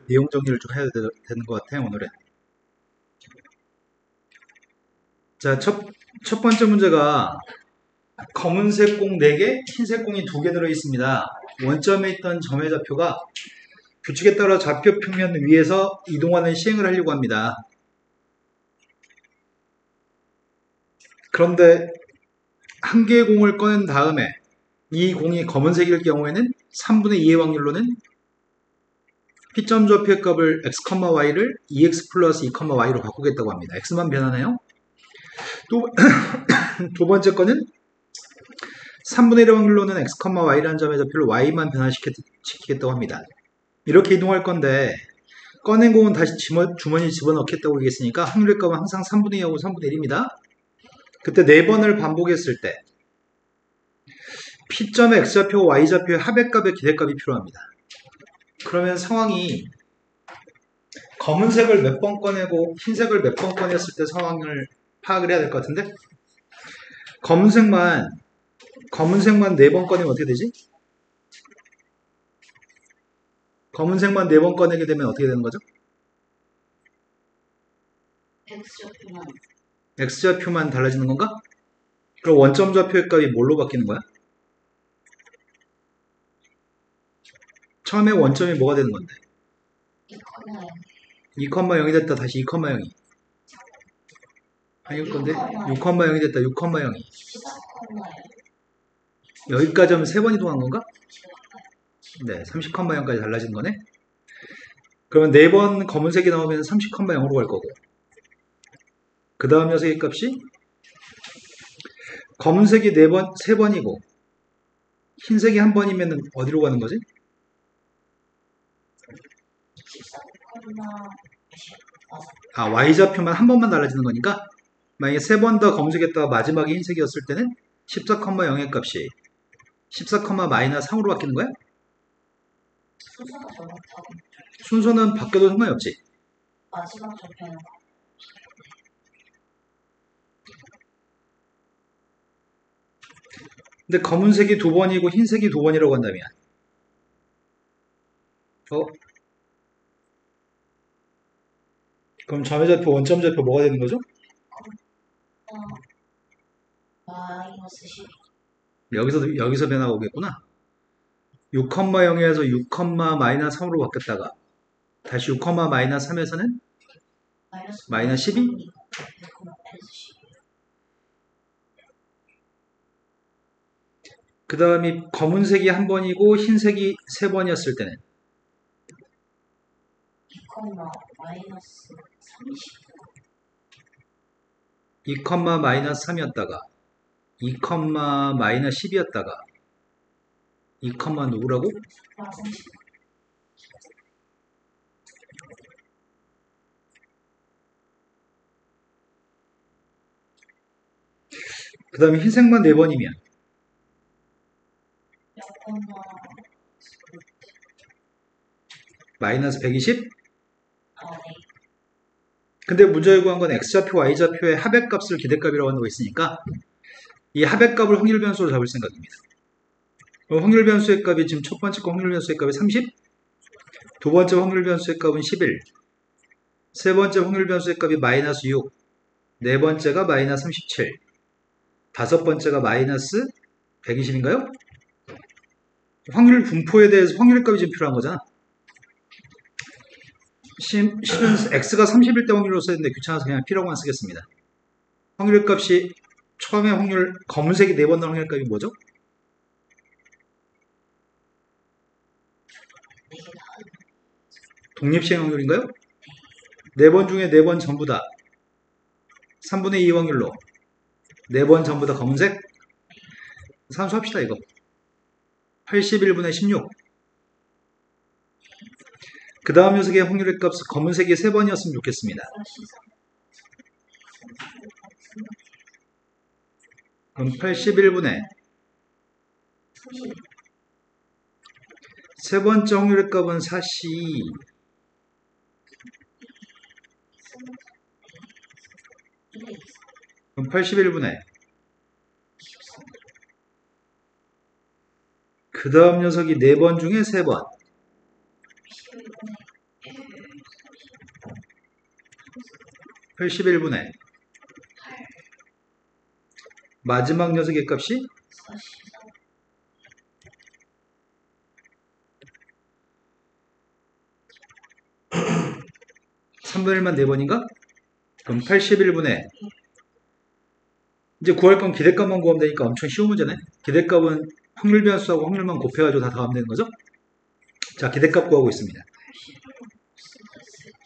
내용 정리를 좀 해야 되는 것 같아요, 오늘은. 자, 첫 번째 문제가 검은색 공 4개, 흰색 공이 2개 들어있습니다. 원점에 있던 점의 좌표가 규칙에 따라 좌표 평면 위에서 이동하는 시행을 하려고 합니다. 그런데 한 개의 공을 꺼낸 다음에 이 공이 검은색일 경우에는 3분의 2의 확률로는 P점 좌표의 값을 x, y를 2x 플러스 2, y로 바꾸겠다고 합니다. x만 변하네요. 또 두 번째 거는 3분의 1의 확률로는 x, y라는 점의 좌표를 y만 변화시키겠다고 합니다. 이렇게 이동할 건데 꺼낸 공은 다시 주머니에 집어넣겠다고 얘기했으니까 확률의 값은 항상 3분의 2하고 3분의 1입니다. 그때 4번을 반복했을 때 P점의 x좌표, y좌표의 합의값의 기대값이 필요합니다. 그러면 상황이 검은색을 몇 번 꺼내고 흰색을 몇 번 꺼냈을 때 상황을 파악을 해야 될 것 같은데 검은색만 4번 꺼내면 어떻게 되지? 검은색만 4번 꺼내게 되면 어떻게 되는 거죠? x좌표만 달라지는 건가? 그럼 원점 좌표의 값이 뭘로 바뀌는 거야? 처음에 원점이 뭐가 되는 건데? 2,0이 됐다. 다시 2,0이 아닐 건데 6,0이 됐다. 6,0이 여기까지 하면 3번 이동한 건가? 네, 30,0까지 달라진 거네. 그러면 4번 검은색이 나오면 30,0로 갈 거고 그 다음 녀석의 값이 검은색이 3번이고 흰색이 1번이면 어디로 가는 거지? y좌표만 한 번만 달라지는 거니까 만약에 3번 더 검색했다가 마지막에 흰색이었을 때는 14,0의 값이 14,-3으로 바뀌는 거야? 순서는 바뀌어도 상관이 없지. 마지막 좌표는 근데 검은색이 2번이고 흰색이 2번이라고 한다면 그럼 점의 좌표, 원점 좌표 뭐가 되는 거죠? 마이너스 10. 여기서 변화가 오겠구나. 6,0에서 6,-3으로 바뀌었다가 다시 6,-3에서는 마이너스 12? 그 다음에 검은색이 1번이고 흰색이 3번이었을 때는 2, 마이너스 30. 2,-3이었다가 2, 마이너스 10이었다가 2, 누구라고? 그 다음에 흰색만 4번이면 마이너스 120? 근데 문제에 구한 건 x좌표, y좌표의 합의값을 기대값이라고 한다고 했으니까 이 합의값을 확률 변수로 잡을 생각입니다. 그럼 확률 변수의 값이 지금 첫 번째 거 확률 변수의 값이 30, 두 번째 확률 변수의 값은 11, 세 번째 확률 변수의 값이 마이너스 6, 네 번째가 마이너스 37, 다섯 번째가 마이너스 120인가요? 확률 분포에 대해서 확률 값이 지금 필요한 거잖아. 실은 x가 30일 때 확률로 써야 되는데 귀찮아서 그냥 P라고만 쓰겠습니다. 확률 값이 처음에 검은색이 4번 나온 확률 값이 뭐죠? 독립시행 확률인가요? 4번 중에 4번 전부 다 3분의 2 확률로 4번 전부 다 검은색? 산수합시다 이거. 81분의 16. 그 다음 녀석의 확률의 값은 검은색이 3번이었으면 좋겠습니다. 그럼 81분의 세 번째 확률의 값은 40. 그럼 81분의 그 다음 녀석이 4번 중에 3번 81분의 8, 마지막 녀석의 값이 44, 3분의 1만 4번인가? 그럼 81분의 이제 구할 건 기대값만 구하면 되니까 엄청 쉬운 문제네. 기대값은 확률 변수하고 확률만 곱해가지고 다 더하면 되는 거죠? 자, 기대값 구하고 있습니다. 81은 없어졌을 때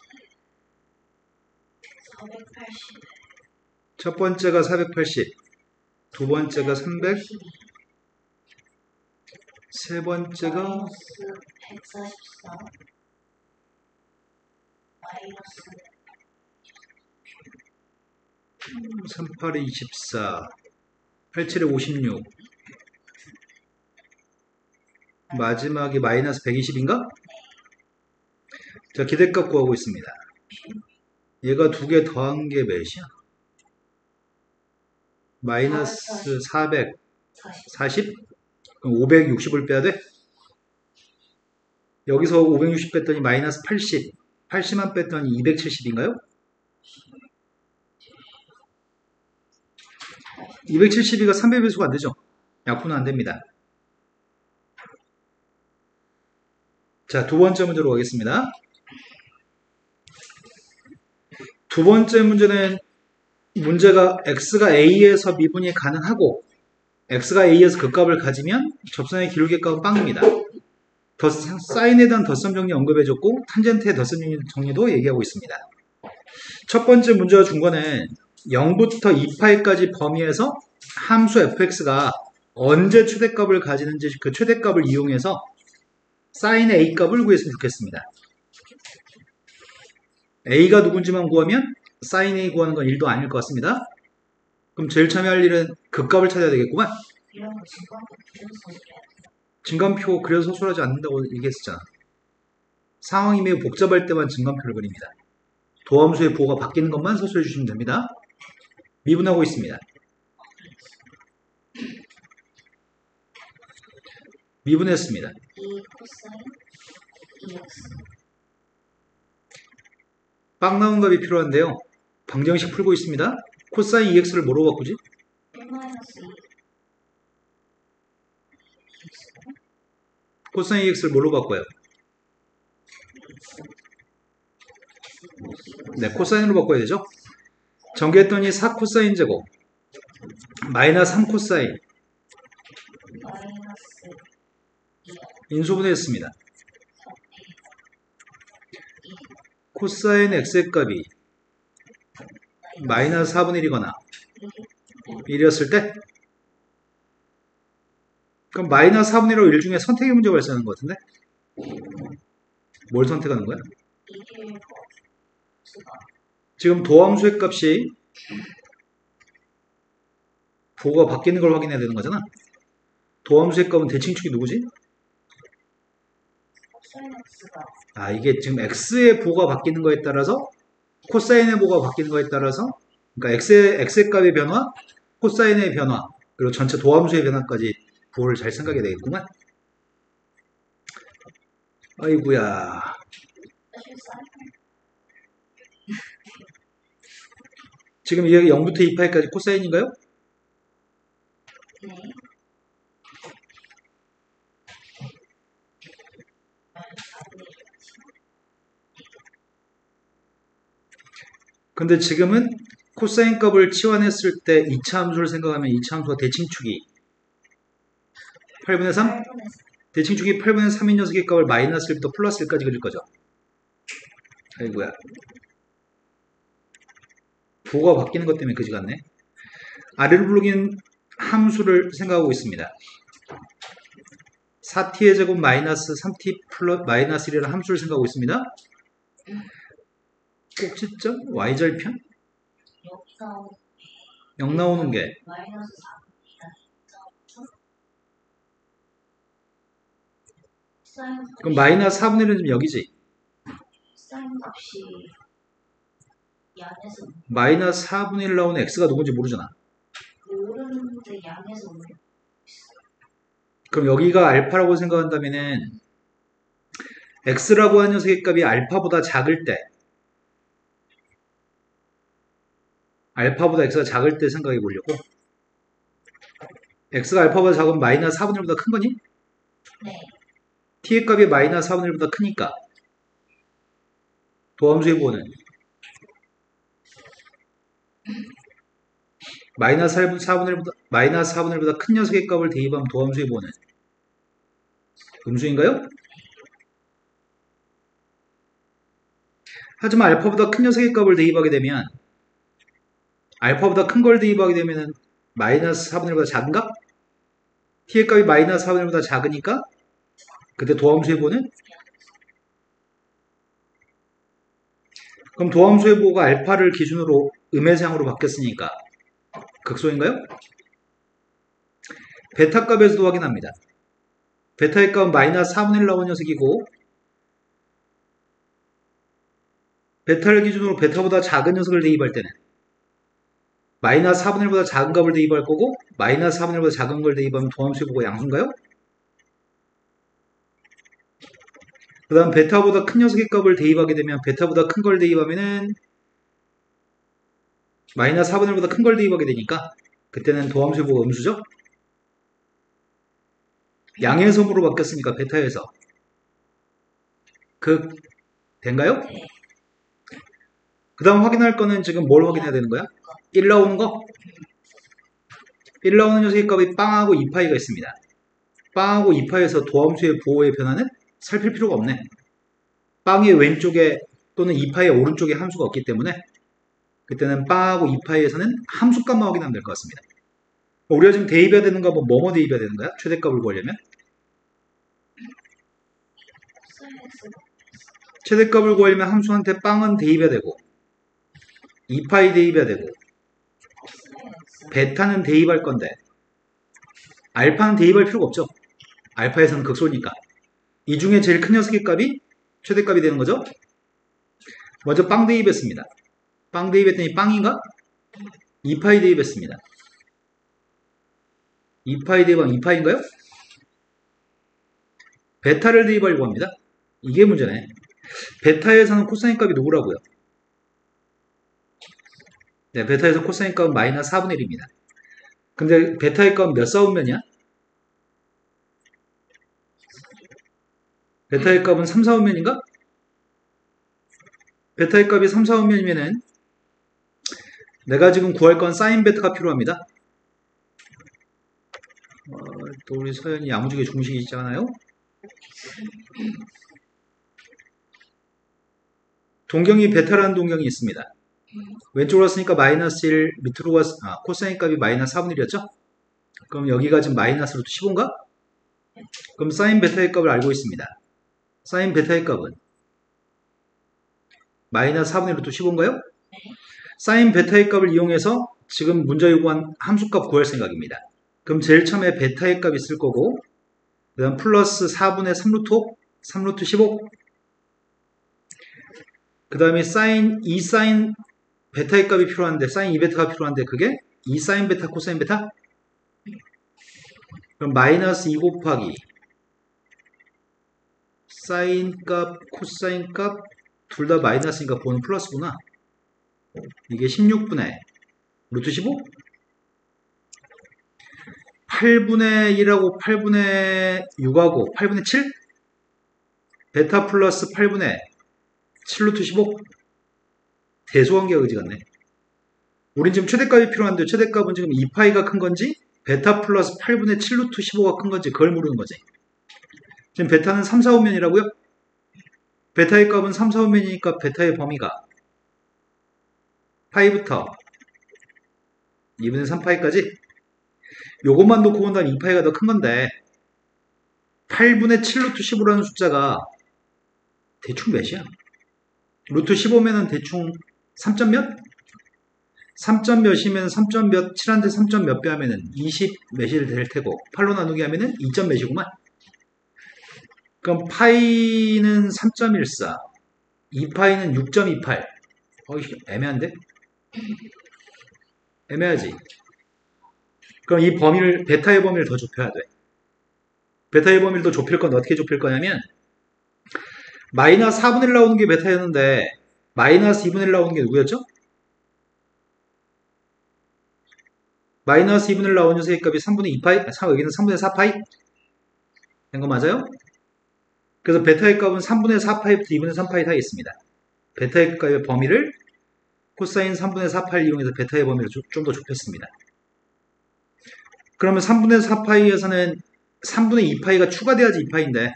480, 첫 번째가 480, 두 번째가 300, 세 번째가 마이너스 144, 마이너스 38에 24, 87에 56, 마지막이 마이너스 120인가? 자, 기대값 구하고 있습니다. 얘가 두 개 더한 게 몇이야? 마이너스 440? 그럼 560을 빼야 돼? 여기서 560 뺐더니 마이너스 80, 80만 뺐더니 270인가요? 272가 300배수가 안 되죠? 약분은 안 됩니다. 자, 두 번째 문제로 가겠습니다. 두 번째 문제는 문제가 x가 a에서 미분이 가능하고 x가 a에서 그 값을 가지면 접선의 기울기 값은 빵입니다. 사인에 대한 덧셈 정리 언급해줬고 탄젠트의 덧셈 정리도 얘기하고 있습니다. 첫 번째 문제가 준 거는 0부터 2파이까지 범위에서 함수 fx가 언제 최대값을 가지는지 그 최대값을 이용해서 사인의 a 값을 구했으면 좋겠습니다. a가 누군지만 구하면 사인 a 구하는 건 일도 아닐 것 같습니다. 그럼 제일 처음에 할 일은 그 값을 찾아야 되겠구만. 이런 거 증거한번 그려서 소개해야 돼. 증감표 그려서 소설하지 않는다고 얘기했었잖아. 상황이 매우 복잡할 때만 증감표를 그립니다. 도함수의 부호가 바뀌는 것만 서술해 주시면 됩니다. 미분하고 있습니다. 미분했습니다. 2 코사인 2x 빵 나온 값이 필요한데요. 방정식 풀고 있습니다. 코사인 2x를 뭐로 바꾸지? 1-2 코사인 2x를 뭐로 바꿔요? 네, 코사인으로 바꿔야 되죠. 전개했더니 4코사인 제곱 마이너스 3코사인 마이너스 2 인수분해했습니다. 코사인 x의 값이 마이너스 4분의 1이거나 1이었을 때 그럼 마이너스 4분의 1하고 1 중에 선택의 문제가 발생하는 것 같은데? 뭘 선택하는 거야? 1일 수가 지금 도함수의 값이 부호가 바뀌는 걸 확인해야 되는 거잖아. 도함수의 값은 대칭축이 누구지? 코사인 x가 아, 이게 지금 x의 부호가 바뀌는 거에 따라서 코사인의 부호가 바뀌는 거에 따라서 그러니까 x의 값의 변화, 코사인의 변화, 그리고 전체 도함수의 변화까지 부호를 잘 생각해야 되겠구만. 아이구야. 사실 사인 지금 이게 0부터 2파이까지 코사인인가요? 네. 근데 지금은 코사인 값을 치환했을 때 2차 함수를 생각하면 2차 함수가 대칭축이 8분의 3? 8분의 3 대칭축이 8분의 3인 녀석의 값을 마이너스 1부터 플러스 1까지 그릴 거죠. 아이고야. 부호가 바뀌는 것 때문에 그지 같네. 아래로 부르긴 함수를 생각하고 있습니다. 4t의 제곱 마이너스 3t 플러스 마이너스 1이라는 함수를 생각하고 있습니다. 꼭지점 y절편 여기 나오는 0 나오는 게 마이너스 4분의 2라는 사인 그럼 마이너스 4분의 1은 지금 여기지. 사인 값이 이 안에서 마이너스 4분의 1 나오는 x가 누군지 모르잖아. 모르는데 양에서 오는 그럼 여기가 알파라고 생각한다면은 x라고 하는 녀석의 값이 알파보다 작을 때 알파보다 x가 작을 때 생각해 보려고. x가 알파보다 작으면 마이너스 4분의 1보다 큰 거니? 네. t의 값이 마이너스 4분의 1보다 크니까 도함수의 부호는 마이너스 4분의 1보다 큰 녀석의 값을 대입하면 도함수의 부호는 음수인가요? 하지만 알파보다 큰 녀석의 값을 대입하게 되면 알파보다 큰 걸 대입하게 되면 마이너스 4분의 1보다 작은가? t의 값이 마이너스 4분의 1보다 작으니까 그때 도함수의 부호는? 그럼 도함수의 부호가 알파를 기준으로 음해상으로 바뀌었으니까 극소인가요? 베타 값에서도 확인합니다. 베타의 값은 마이너스 4분의 1 나온 녀석이고 베타를 기준으로 베타보다 작은 녀석을 대입할 때는 마이너스 4분의 1보다 작은 값을 대입할 거고 마이너스 4분의 1보다 작은 걸 대입하면 도함수의 부호가 양수인가요? 그 다음 베타보다 큰 녀석의 값을 대입하게 되면 베타보다 큰 걸 대입하면은 마이너스 4분의 1보다 큰 걸 대입하게 되니까 그때는 도함수의 부호가 음수죠? 양의 섬으로 바뀌었으니까 베타에서 극 된가요? 네. 그 다음 확인할 거는 지금 뭘 확인해야 되는 거야? 1 나오는 거? 1 나오는 녀석의 값이 빵하고 2파이가 있습니다. 빵하고 2파에서 도함수의 부호의 변화는 살필 필요가 없네. 빵의 왼쪽에 또는 2파의 오른쪽에 함수가 없기 때문에 그때는 빵하고 2파에서는 함수값만 확인하면 될 것 같습니다. 우리가 지금 대입해야 되는 거 뭐뭐 대입해야 되는 거야? 최대값을 구하려면? 최대값을 구하려면 함수한테 빵은 대입해야 되고 2파이 대입해야 되고 베타는 대입할 건데 알파는 대입할 필요가 없죠. 알파에서는 극소니까. 이 중에 제일 큰 녀석의 값이 최대값이 되는 거죠. 먼저 빵 대입했습니다. 빵 대입했더니 빵인가? 2파이 대입했습니다. 2파이 대입하면 2파인가요? 베타를 대입하려고 합니다. 이게 문제네. 베타에서는 코사인 값이 누구라고요? 네, 베타에서 코사인 값은 마이너스 4분의 1입니다. 근데 베타의 값은 몇 사분면이야? 베타의 값은 3, 4분면인가? 베타의 값이 3, 4분면이면은 내가 지금 구할 건 사인 베타가 필요합니다. 또 우리 서연이 야무지게 중식이 있지 않아요? 동경이 베타라는 동경이 있습니다. 왼쪽으로 왔으니까 마이너스 1, 밑으로 코사인 값이 마이너스 4분의 1이었죠? 그럼 여기가 지금 마이너스 루트 15인가? 그럼 사인 베타의 값을 알고 있습니다. 사인 베타의 값은 마이너스 4분의 루트 15인가요? 사인 베타의 값을 이용해서 지금 문제 요구한 함수값 구할 생각입니다. 그럼 제일 처음에 베타의 값 있을 거고 그 다음 플러스 4분의 3루트 5, 3루트 15 그 다음에 사인 2사인 베타의 값이 필요한데 사인 2베타가 필요한데 그게 2사인 베타 코사인 베타? 그럼 마이너스 2 곱하기 사인 값 코사인 값 둘 다 마이너스니까 보는 플러스구나. 이게 16분의 루트 15? 8분의 1하고 8분의 6하고 8분의 7? 베타 플러스 8분의 7루트 15? 대소관계가 의지 같네. 우린 지금 최대값이 필요한데 최대값은 지금 2파이가 큰 건지 베타 플러스 8분의 7루트 15가 큰 건지 그걸 모르는 거지. 지금 베타는 3, 4분면이라고요? 베타의 값은 3, 4분면이니까 베타의 범위가 파이부터 2분의 3파이까지 요것만 놓고 본다면 2파이가 더 큰 건데 8분의 7루트 15라는 숫자가 대충 몇이야? 루트 15면은 대충 3점 몇? 3점 몇이면 3점 몇, 7한테 3점 몇 배 하면은 20 몇이 될 테고 8로 나누기 하면은 2점 몇이구만. 그럼 파이는 3.14, 2파이는 6.28. 애매한데? 애매하지? 그럼 이 범위를, 베타의 범위를 더 좁혀야 돼. 베타의 범위를 더 좁힐 건 어떻게 좁힐 거냐면 마이너스 4분의 1 나오는 게 베타였는데 마이너스 2분의 1 나오는 게 누구였죠? 마이너스 2분의 1 나온 녀석의 값이 3분의 2파이, 여기는 3분의 4파이 된 거 맞아요? 그래서 베타의 값은 3분의 4파이부터 2분의 3파이 사이에 있습니다. 베타의 값의 범위를 코사인 3분의 4파이를 이용해서 베타의 범위를 좀 더 좁혔습니다. 그러면 3분의 4파이에서는 3분의 2파이가 추가돼야지 2파이인데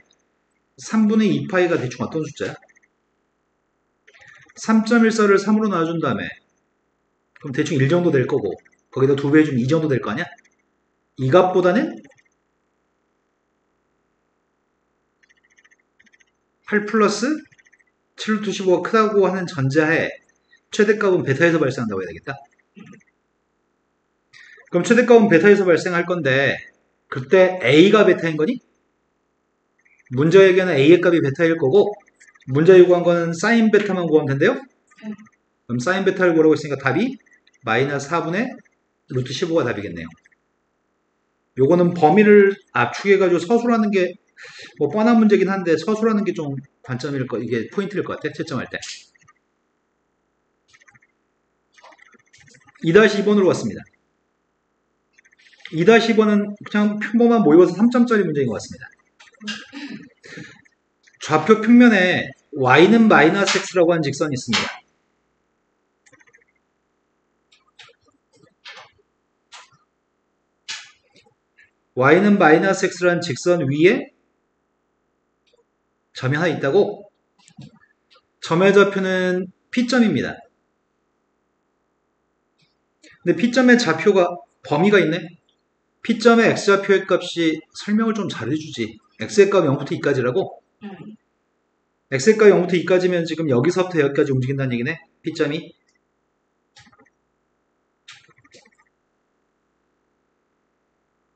3분의 2파이가 대충 어떤 숫자야? 3.14를 3으로 나눠준 다음에 그럼 대충 1 정도 될 거고 거기다 2배 해주면 2 정도 될 거 아니야? 이 값보다는 8 플러스 7루트 15가 크다고 하는 전제하에 최대값은 베타에서 발생한다고 해야 되겠다. 그럼 최대값은 베타에서 발생할 건데 그때 A가 베타인 거니? 문제에게는 A의 값이 베타일 거고 문제에 구한 거는 사인 베타만 구하면 된대요? 그럼 사인 베타를 구하라고 했으니까 답이 마이너스 4분의 루트 15가 답이겠네요. 요거는 범위를 압축해가지고 서술하는 게 뭐 뻔한 문제긴 한데 서술하는 게 좀 관점일 거, 이게 포인트일 것 같아, 채점할 때. 2-2번으로 왔습니다. 2-2번은 그냥 표모만 모여서 3점짜리 문제인 것 같습니다. 좌표 평면에 y는 마이너스 x라고 하는 직선이 있습니다. y는 마이너스 x라는 직선 위에 점이 하나 있다고? 점의 좌표는 P점입니다. 근데 P점의 좌표가 범위가 있네? P점의 x좌표의 값이 설명을 좀 잘해주지. x의 값 0부터 2까지라고? x의 값 0부터 2까지면 지금 여기서부터 여기까지 움직인다는 얘기네? P점이.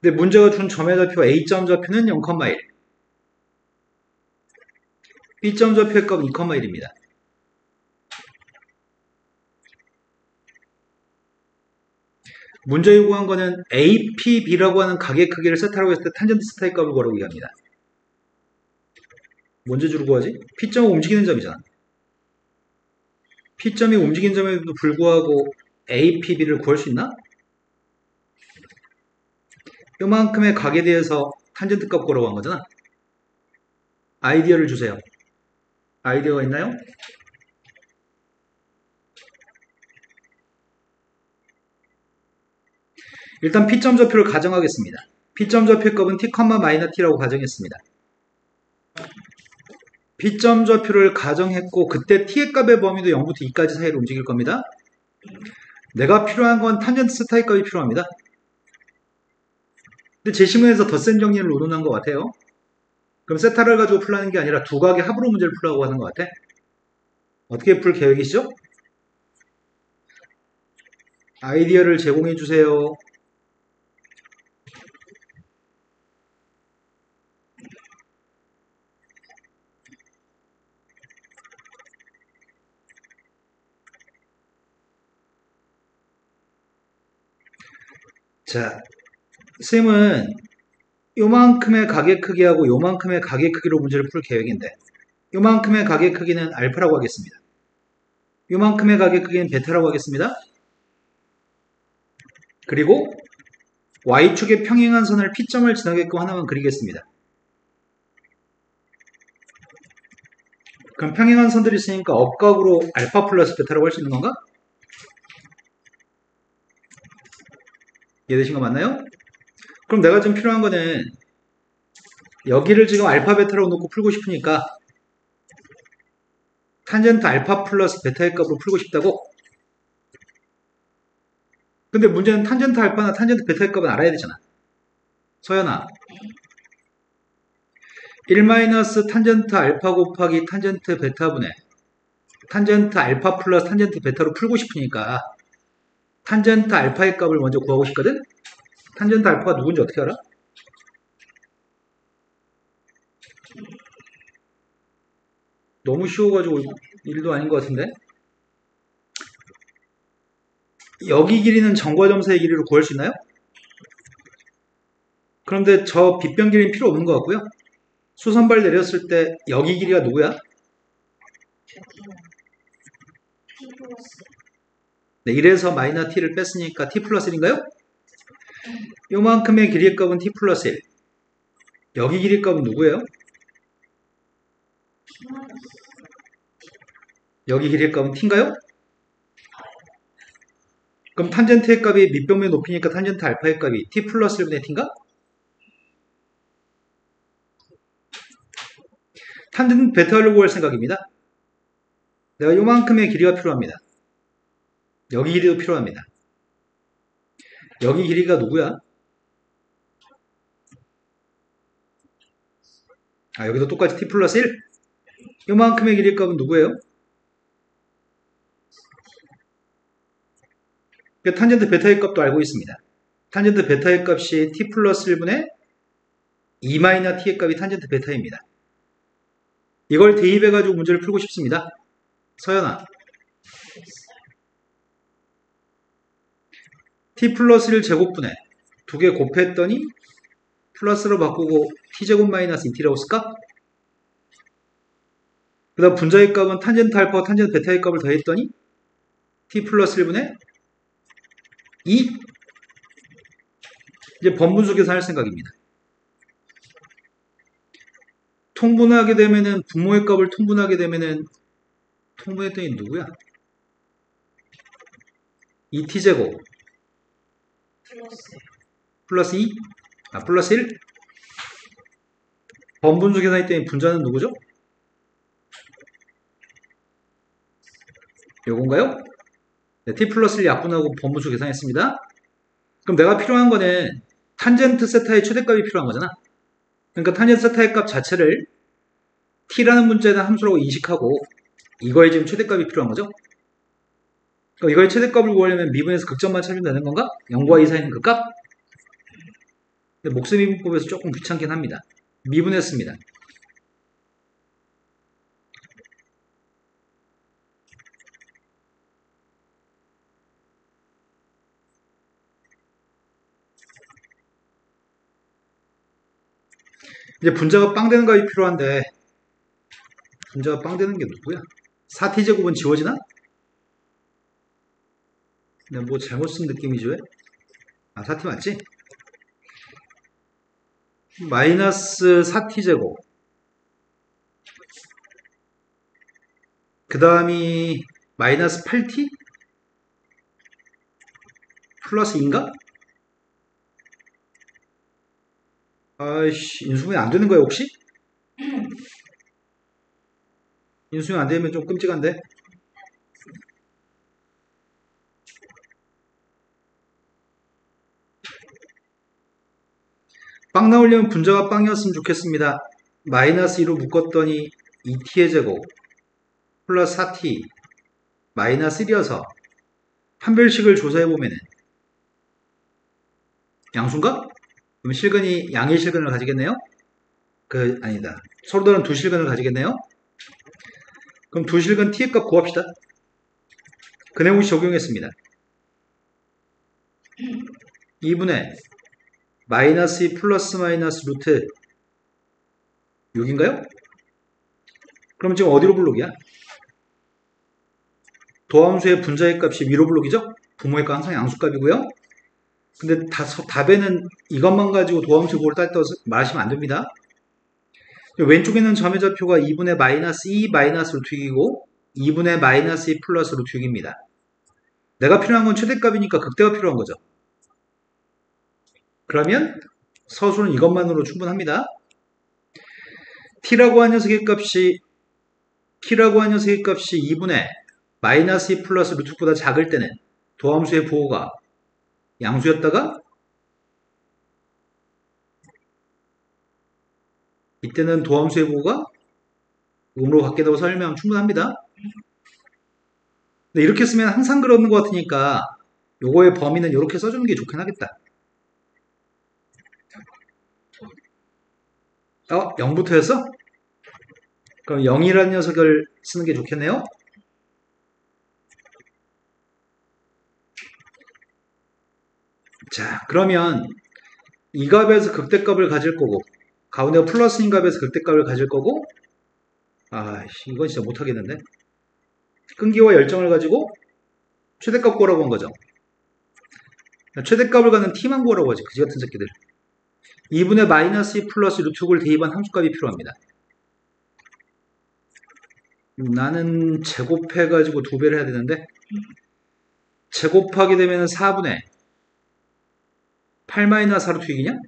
근데 문제가 준 점의 좌표 A점 좌표는 0,1. B점 좌표의 값은 2,1입니다. 문제 요구한 거는 APB라고 하는 각의 크기를 세타라고 했을 때 탄젠트 스타의 값을 구하라고 얘기합니다. 뭔지 주로 구하지? P점은 움직이는 점이잖아. P점이 움직이는 점에도 불구하고 APB를 구할 수 있나? 요만큼의 각에 대해서 탄젠트 값 구하라고 한 거잖아. 아이디어를 주세요. 아이디어가 있나요? 일단 P점 좌표를 가정하겠습니다. P점 좌표의 값은 t, T라고 가정했습니다. P점 좌표를 가정했고 그때 T의 값의 범위도 0부터 2까지 사이로 움직일 겁니다. 내가 필요한 건 탄젠트 스타의 값이 필요합니다. 근데 제 시문에서 덧셈 정리를 의논한 것 같아요. 그럼 세타를 가지고 풀라는 게 아니라 두 각의 합으로 문제를 풀라고 하는 것 같아. 어떻게 풀 계획이시죠? 아이디어를 제공해 주세요. 자, 쌤은 요만큼의 각의 크기하고 요만큼의 각의 크기로 문제를 풀 계획인데 요만큼의 각의 크기는 알파라고 하겠습니다. 요만큼의 각의 크기는 베타라고 하겠습니다. 그리고 y축에 평행한 선을 P점을 지나게끔 하나만 그리겠습니다. 그럼 평행한 선들이 있으니까 업각으로 알파 플러스 베타라고 할 수 있는 건가? 이해되신 거 맞나요? 그럼 내가 지금 필요한 거는 여기를 지금 알파 베타로 놓고 풀고 싶으니까 탄젠트 알파 플러스 베타의 값으로 풀고 싶다고? 근데 문제는 탄젠트 알파나 탄젠트 베타의 값은 알아야 되잖아. 서연아. 1 탄젠트 알파 곱하기 탄젠트 베타분의 탄젠트 알파 플러스 탄젠트 베타로 풀고 싶으니까 탄젠트 알파의 값을 먼저 구하고 싶거든? 탄젠트 알파가 누군지 어떻게 알아? 너무 쉬워가지고 일도 아닌 것 같은데? 여기 길이는 점과 점사의 길이로 구할 수 있나요? 그런데 저 빗변 길이는 필요 없는 것 같고요. 수선발 내렸을 때 여기 길이가 누구야? 여기는 T 플러스 네, 이래서 마이너스 t를 뺐으니까 t 플러스 1인가요? 요만큼의 길이의 값은 t 플러스 1. 여기 길이의 값은 누구예요? T 마이너스 여기 길이의 값은 t인가요? 그럼 탄젠트의 값이 밑변의 높이니까 탄젠트 알파의 값이 t 플러스 1분의 t인가? 탄젠트 베타를 구할 생각입니다. 내가 요만큼의 길이가 필요합니다. 여기 길이도 필요합니다. 여기 길이가 누구야? 여기도 똑같이 t 플러스 1. 요만큼의 길이의 값은 누구예요? 탄젠트 베타의 값도 알고 있습니다. 탄젠트 베타의 값이 t 플러스 1분의 2 마이너 t의 값이 탄젠트 베타입니다. 이걸 대입해가지고 문제를 풀고 싶습니다. 서연아. t 플러스 1 제곱분에 두 개 곱했더니 플러스로 바꾸고 t제곱 마이너스 2t라고 쓸까? 그 다음 분자의 값은 탄젠트 알파와 탄젠트 베타의 값을 더했더니 t 플러스 1분의 2. 이제 번분수 계산할 생각입니다. 통분하게 되면은 분모의 값을 통분하게 되면은 통분했더니 누구야? 2t제곱 플러스 2? 플러스 1? 번분수 계산했더니 분자는 누구죠? 요건가요? 네, t 플러스 1 약분하고 번분수 계산했습니다. 그럼 내가 필요한 거는 탄젠트 세타의 최대값이 필요한 거잖아. 그러니까 탄젠트 세타의 값 자체를 t라는 문자에 함수라고 인식하고 이거에 지금 최대값이 필요한 거죠. 그럼 이거의 최대값을 구하려면 미분에서 극점만 찾으면 되는 건가? 0과 2 사이에 있는 그 값? 근데 목수미분법에서 조금 귀찮긴 합니다. 미분했습니다. 이제 분자가 빵 되는 값이 필요한데 분자가 빵 되는 게 누구야? 4t제곱은 지워지나? 근데 뭐 잘못 쓴 느낌이죠? 4t 맞지? 마이너스 4t제곱 그 다음이 마이너스 8t? 플러스 2인가? 아이씨 인수분해 안 되는 거야 혹시? 인수분해 안 되면 좀 끔찍한데? 빵 나오려면 분자가 빵이었으면 좋겠습니다. 마이너스 2로 묶었더니 2t의 제곱 플러스 4t 마이너스 1이어서 판별식을 조사해보면은 양수인가? 그럼 실근이 양의 실근을 가지겠네요? 아니다. 서로 다른 두 실근을 가지겠네요? 그럼 두 실근 t의 값 구합시다. 근해공식 적용했습니다. 2분의 마이너스 2 플러스 마이너스 루트 6인가요? 그럼 지금 어디로 블록이야? 도함수의 분자의 값이 위로 블록이죠? 부모의 값 항상 양수값이고요. 근데 답에는 이것만 가지고 도함수 구호를 따졌다고 말하시면 안 됩니다. 왼쪽에 있는 점의 좌표가 2분의 마이너스 2 마이너스 루트 6이고 2분의 마이너스 2 플러스 루트 6입니다. 내가 필요한 건 최대값이니까 극대가 필요한 거죠. 그러면 서술은 이것만으로 충분합니다. t라고 한 녀석의 값이 2분의 마이너스 2 플러스 루트 6보다 작을 때는 도함수의 부호가 양수였다가 이때는 도함수의 부호가 음으로 바뀌다고 설명하면 충분합니다. 근데 이렇게 쓰면 항상 그러는 것 같으니까 요거의 범위는 이렇게 써주는 게 좋긴 하겠다. 0부터였어? 그럼 0이라는 녀석을 쓰는 게 좋겠네요. 자, 그러면 이 값에서 극대값을 가질 거고 가운데가 플러스인 값에서 극대값을 가질 거고 이건 진짜 못하겠는데. 끈기와 열정을 가지고 최대값 구하라고 한 거죠. 최대값을 갖는 t만 구하라고 하지. 그지 같은 새끼들. 2분의 마이너스 2 플러스 루트 6을 대입한 함수값이 필요합니다. 나는 제곱해가지고 2배를 해야 되는데 제곱하게 되면 4분의 8 마이너스 4 루트 6이냐?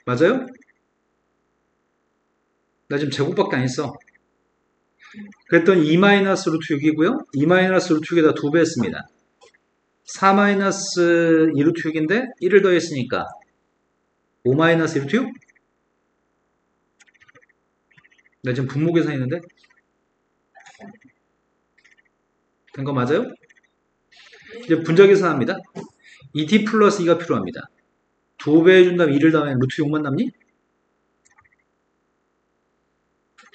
맞아요? 나 지금 제곱밖에 안 했어. 그랬더니 2 마이너스 루트 6이고요. 2 마이너스 루트 6에다 2배 했습니다. 4 마이너스 2 루트 6인데 1을 더했으니까 5 마이너스 1 루트 6? 나 지금 분모 계산했는데 된 거 맞아요? 이제 분자 계산합니다. 2t 플러스 2가 필요합니다. 2배 해준 다음에 2를 더하면 루트 6만 남니?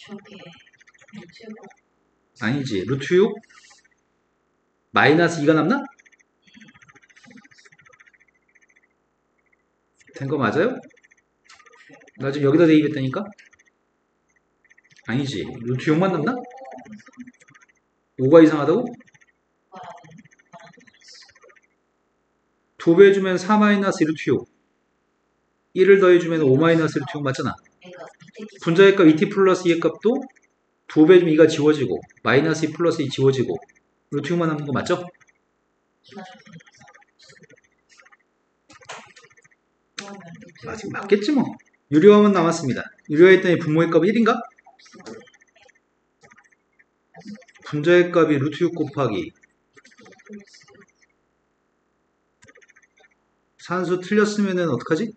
저게 루트고 아니지. 루트 6 마이너스 2가 남나? 된 거 맞아요? 나 지금 여기다 대입했다니까? 아니지. 루트 6만 남나? 5가 이상하다고? 2배 해주면 4 마이너스 1 루트 6 1을 더해주면 5 마이너스 1 루트 6 맞잖아. 내가 밑에 분자의 값 2t 플러스 2의 값도 2배 해주면 2가 지워지고 마이너스 2 플러스 2 지워지고 루트 6만 남는 거 맞죠? 기가 적혀 아직 맞겠지 뭐. 유료화만 남았습니다. 유료화했더니 분모의 값이 1인가? 분자의 값이 루트 6 곱하기 산수 틀렸으면은 어떡하지?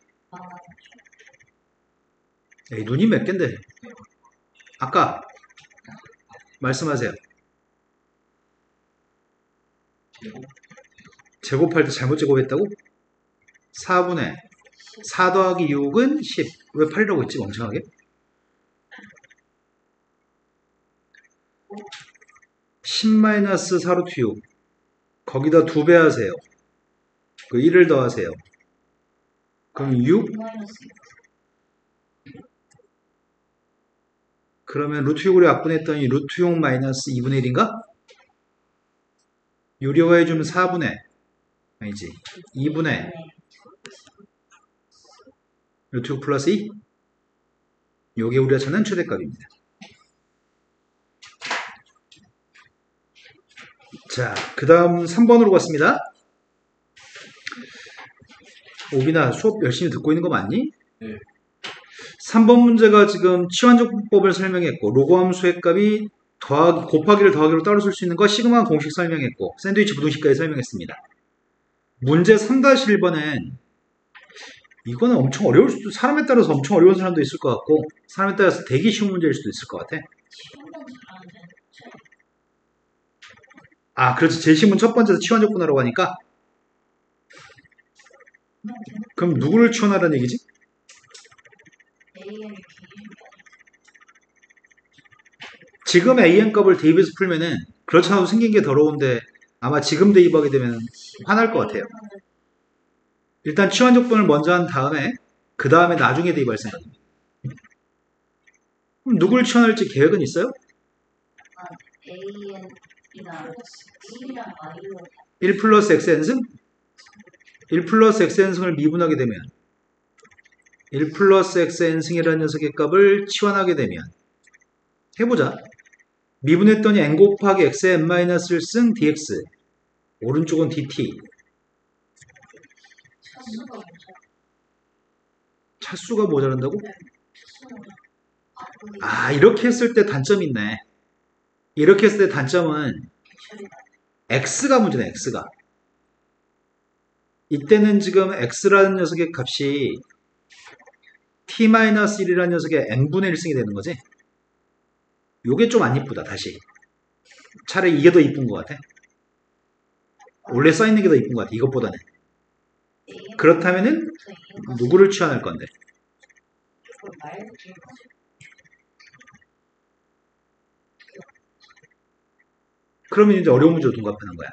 에이, 눈이 몇 갠데? 아까 말씀하세요. 제곱할 때 잘못 제곱했다고? 4분의 4 더하기 6은 10. 왜 8이라고 했지 멍청하게? 10 마이너스 4 루트 6 거기다 2배 하세요. 그 1을 더하세요. 그럼 6 그러면 루트 6으로 약분했더니 루트 6 마이너스 2분의 1인가? 유료화 해주면 4분의 아니지 2분의 루트 6 플러스 2 요게 우리가 찾는 최대값입니다. 자, 그 다음 3번으로 갔습니다. 오빈아 수업 열심히 듣고 있는 거 맞니? 네. 3번 문제가 지금 치환적분법을 설명했고 로그함수의 값이 곱하기를 더하기로 따로 쓸 수 있는 거 시그마 공식 설명했고 샌드위치 부등식까지 설명했습니다. 문제 3-1번은 이거는 엄청 어려울 수도 사람에 따라서 엄청 어려운 사람도 있을 것 같고 사람에 따라서 되게 쉬운 문제일 수도 있을 것 같아. 아 그렇지. 제시문 첫 번째에서 치환적분하라고 하니까 그럼 누구를 치환하라는 얘기지? 지금 AN값을 대입해서 풀면은 그렇지 않아도 생긴 게 더러운데 아마 지금 대입하게 되면 화날 것 같아요. 일단 치환적분을 먼저 한 다음에 그 다음에 나중에 대입할 생각입니다. 그럼 누굴 치환할지 계획은 있어요? A이랑 B랑 Y로 1 플러스 Xn승? 1 플러스 Xn승을 미분하게 되면 1 플러스 Xn승이라는 녀석의 값을 치환하게 되면 해보자. 미분했더니 n 곱하기 xn-1승 dx 오른쪽은 dt 차수가 먼저 차수가 모자란다고? 바꾸기 아 이렇게 했을 때 단점이 있네. 이렇게 했을 때 단점은 x가 문제네. x가 이때는 지금 x라는 녀석의 값이 t-1이라는 녀석의 n분의 1승이 되는 거지. 요게 좀 안 이쁘다. 다시 차라리 이게 더 이쁜 것 같아. 원래 써있는 게 더 이쁜 것 같아. 이것보다는. 그렇다면은 누구를 취환할 건데? 그러면 이제 어려운 문제로 동갑하는 거야.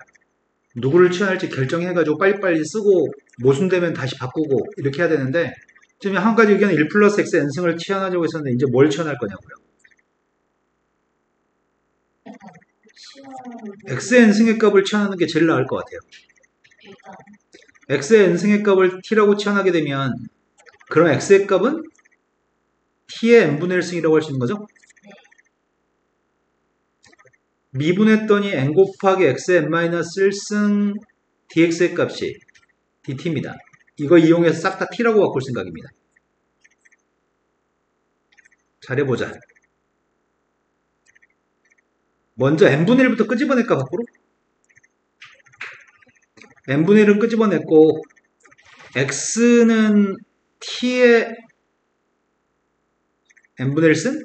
누구를 취환할지 결정해가지고 빨리빨리 쓰고 모순되면 다시 바꾸고 이렇게 해야 되는데 지금 한 가지 의견은 1 플러스 x n승을 취환하자고 했었는데 이제 뭘 취환할 거냐고요. 시험 x의 n승의 값을 치환하는 게 제일 나을 것 같아요. 일단 x의 n승의 값을 t라고 치환하게 되면 그럼 x의 값은 t의 n분의 1승이라고 할 수 있는 거죠? 미분했더니 n 곱하기 x의 n-1승 dx의 값이 dt입니다. 이거 이용해서 싹 다 t라고 바꿀 생각입니다. 잘해보자. 먼저 n분의 1부터 끄집어낼까 밖으로? n분의 1은 끄집어냈고 x는 t의 n분의 1승?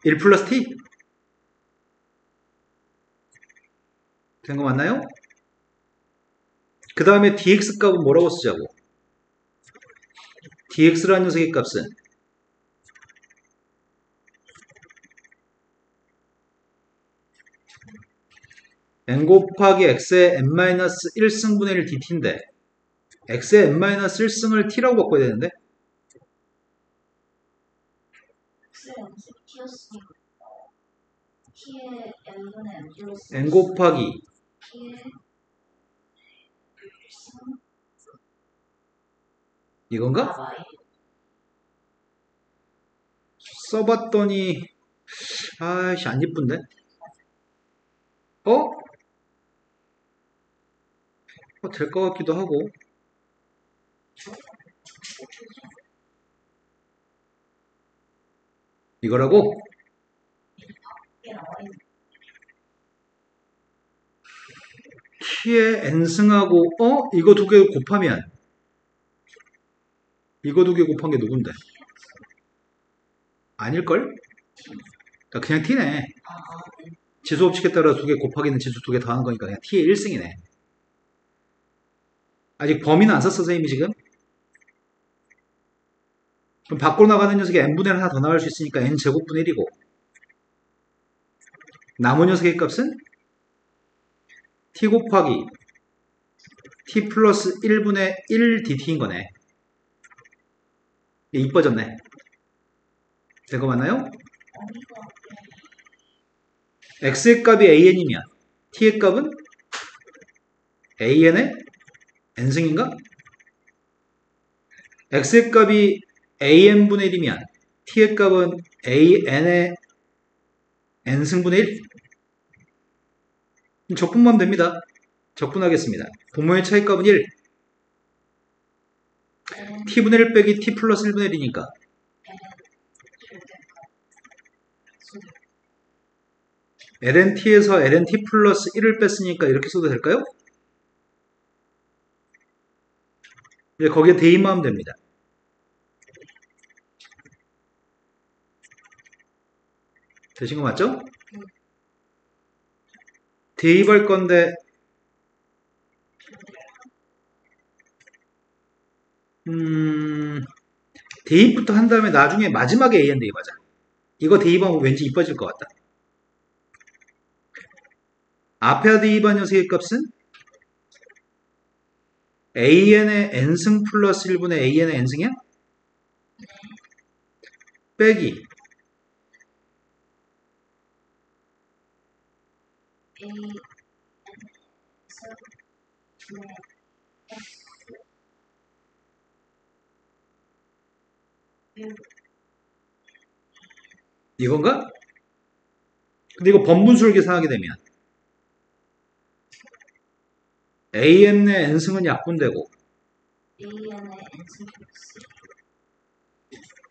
1 플러스 t? 된 거 맞나요? 그 다음에 dx 값은 뭐라고 쓰자고? dx라는 녀석의 값은 n 곱하기 x의 n-1승분의 1 dt인데 x의 n-1승을 t라고 바꿔야 되는데 X의 M승 T였으니까 T의 N분의 M 플러스 n 곱하기 T의 1승 이건가? Y 써봤더니 아이씨 안 예쁜데? 어? 될 것 같기도 하고 이거라고? 이게 나와 있는 t의 n승하고 이거 두 개 곱하면 이거 두 개 곱한 게 누군데? 아닐걸? 그냥 t네. 네. 지수 법칙에 따라 두 개 곱하기는 지수 두 개 더하는 거니까 그냥 t의 1승이네. 아직 범위는 안 썼어 선생님이 지금? 그럼 밖으로 나가는 녀석이 n분의 1 하나 더 나올 수 있으니까 n제곱분의 1이고 남은 녀석의 값은 t 곱하기 t 플러스 1분의 1 dt인 거네. 이뻐졌네. 된 거 맞나요? 어미가 x의 값이 an이면 t의 값은 an의 n승인가? x의 값이 an분의 1이면 t의 값은 an의 n승분의 1? 적분만 됩니다. 적분하겠습니다. 분모의 차이값은 1. N t분의 1 빼기 t 플러스 1분의 1이니까 lnt에서 lnt 플러스 1을 뺐으니까 이렇게 써도 될까요? 이제 거기에 대입만 하면 됩니다. 되신 거 맞죠? 대입할 건데 대입부터 한 다음에 나중에 마지막에 an 대입하자. 이거 대입하면 왠지 이뻐질 것 같다. 앞에 대입한 녀석의 값은 an의 n승 플러스 1분의 an의 n승이야? 빼기 A N 네. 이건가? 근데 이거 번분수를 계산하게 되면 an의 n승은 약분되고 AN의 N승 플러스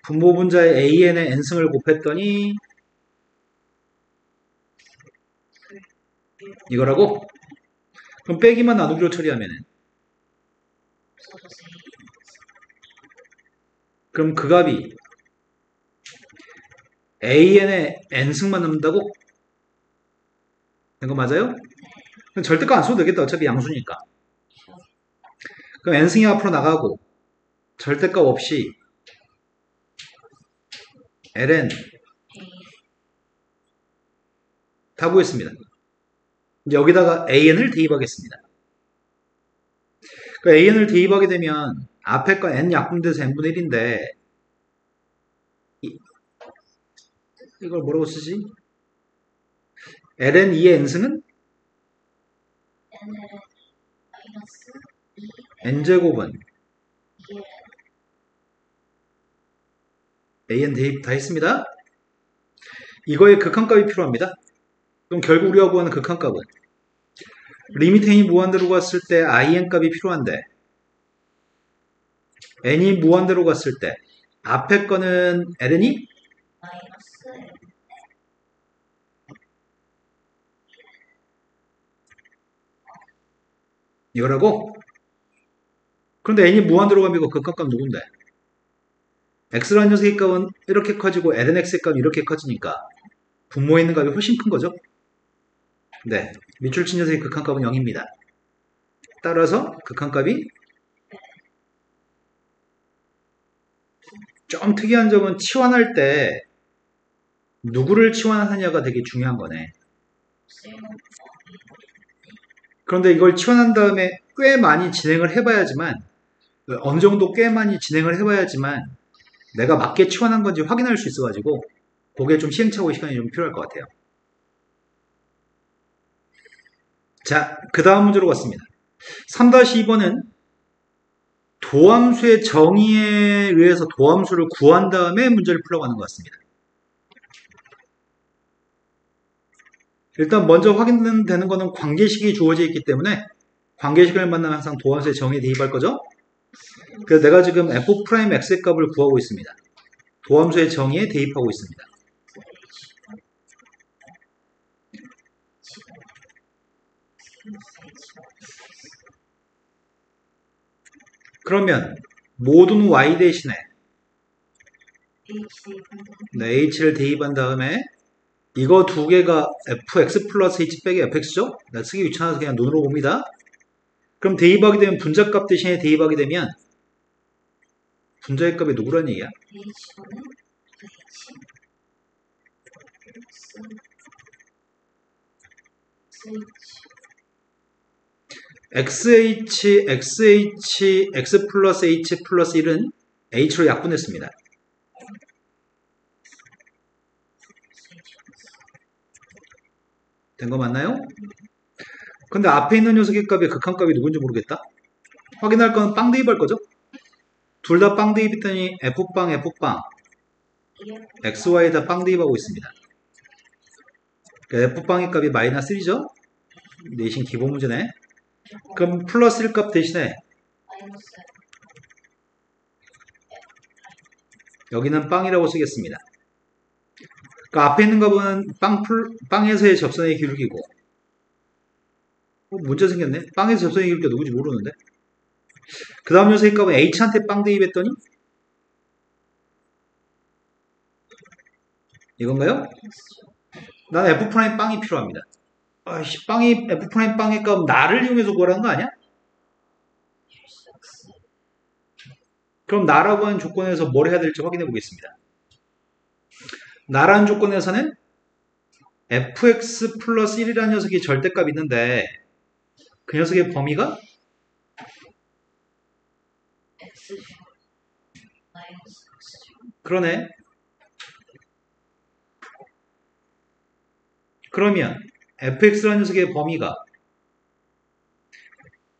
분모분자의 an의 n승을 곱했더니 이거라고? 그럼 빼기만 나누기로 처리하면은 없어져서 그럼 그 값이 an의 n승만 남는다고? 된 거 맞아요? 그럼 절대값 안 써도 되겠다. 어차피 양수니까. 그럼 n승이 앞으로 나가고 절대값 없이 ln 다 구했습니다. 이제 여기다가 an을 대입하겠습니다. 그 an을 대입하게 되면 앞에 거 n 약분돼서 n분의 1인데 이걸 뭐라고 쓰지? ln 2의 n승은 nln 마이너스 2 n제곱은 2ln an 대입 다 했습니다. 이거의 극한값이 필요합니다. 그럼 결국 우리가 구하는 극한값은 리미트 n이 무한대로 갔을 때 in 값이 필요한데 n이 무한대로 갔을 때 앞에 거는 ln이 마이너스 n 이거라고? 그런데 n이 무한대로 가면 이거 극한값 누군데? x라는 녀석의 값은 이렇게 커지고 lnx의 값이 이렇게 커지니까 분모에 있는 값이 훨씬 큰 거죠? 네, 밑줄 친 녀석의 극한값은 0입니다. 따라서 극한값이 좀 특이한 점은 치환할 때 누구를 치환하느냐가 되게 중요한 거네. 그런데 이걸 치환한 다음에 꽤 많이 진행을 해봐야지만 어느 정도 꽤 많이 진행을 해봐야지만 내가 맞게 치환한 건지 확인할 수 있어가지고 그게 좀 시행착오 시간이 좀 필요할 것 같아요. 자, 그 다음 문제로 갔습니다. 3-2번은 도함수의 정의에 의해서 도함수를 구한 다음에 문제를 풀려고 하는 것 같습니다. 일단 먼저 확인되는 거는 관계식이 주어져 있기 때문에 관계식을 만나면 항상 도함수의 정의에 대입할 거죠? 그래서 내가 지금 f'x의 값을 구하고 있습니다. 도함수의 정의에 대입하고 있습니다. 그러면 모든 y 대신에 h를 대입한 다음에 이거 두 개가 fx 플러스 h 빼기 fx죠? 나 쓰기 귀찮아서 그냥 눈으로 봅니다. 그럼 대입하게 되면 분자값 대신에 대입하게 되면 분자의 값이 누구란 얘기야? xh, x 플러스 h 플러스 1은 h로 약분했습니다. 된 거 맞나요? 근데 앞에 있는 녀석의 값이 극한값이 누군지 모르겠다. 확인할 건 빵 대입할 거죠? 둘 다 빵 대입했더니 f빵, f빵 xy에다 빵 대입하고 있습니다. f빵의 값이 마이너스 1이죠? 내신 기본 문제네. 그럼 플러스 1 값 대신에 여기는 빵이라고 쓰겠습니다. 그러니까 앞에 있는 값은 빵에서의 접선의 기울기고 문제 생겼네. 빵에서 접선의 기울기가 누구지 모르는데. 그 다음 녀석의 값은 h한테 빵 대입했더니 이건가요? 난 f'빵이 필요합니다. 아이씨, f'빵의 값 나를 이용해서 구하라는 거 아니야? 그럼 나라고 하는 조건에서 뭘 해야 될지 확인해 보겠습니다. 나라는 조건에서는 fx 플러스 1이라는 녀석이 절대값이 있는데 그 녀석의 범위가 그러네. 그러면 fx라는 녀석의 범위가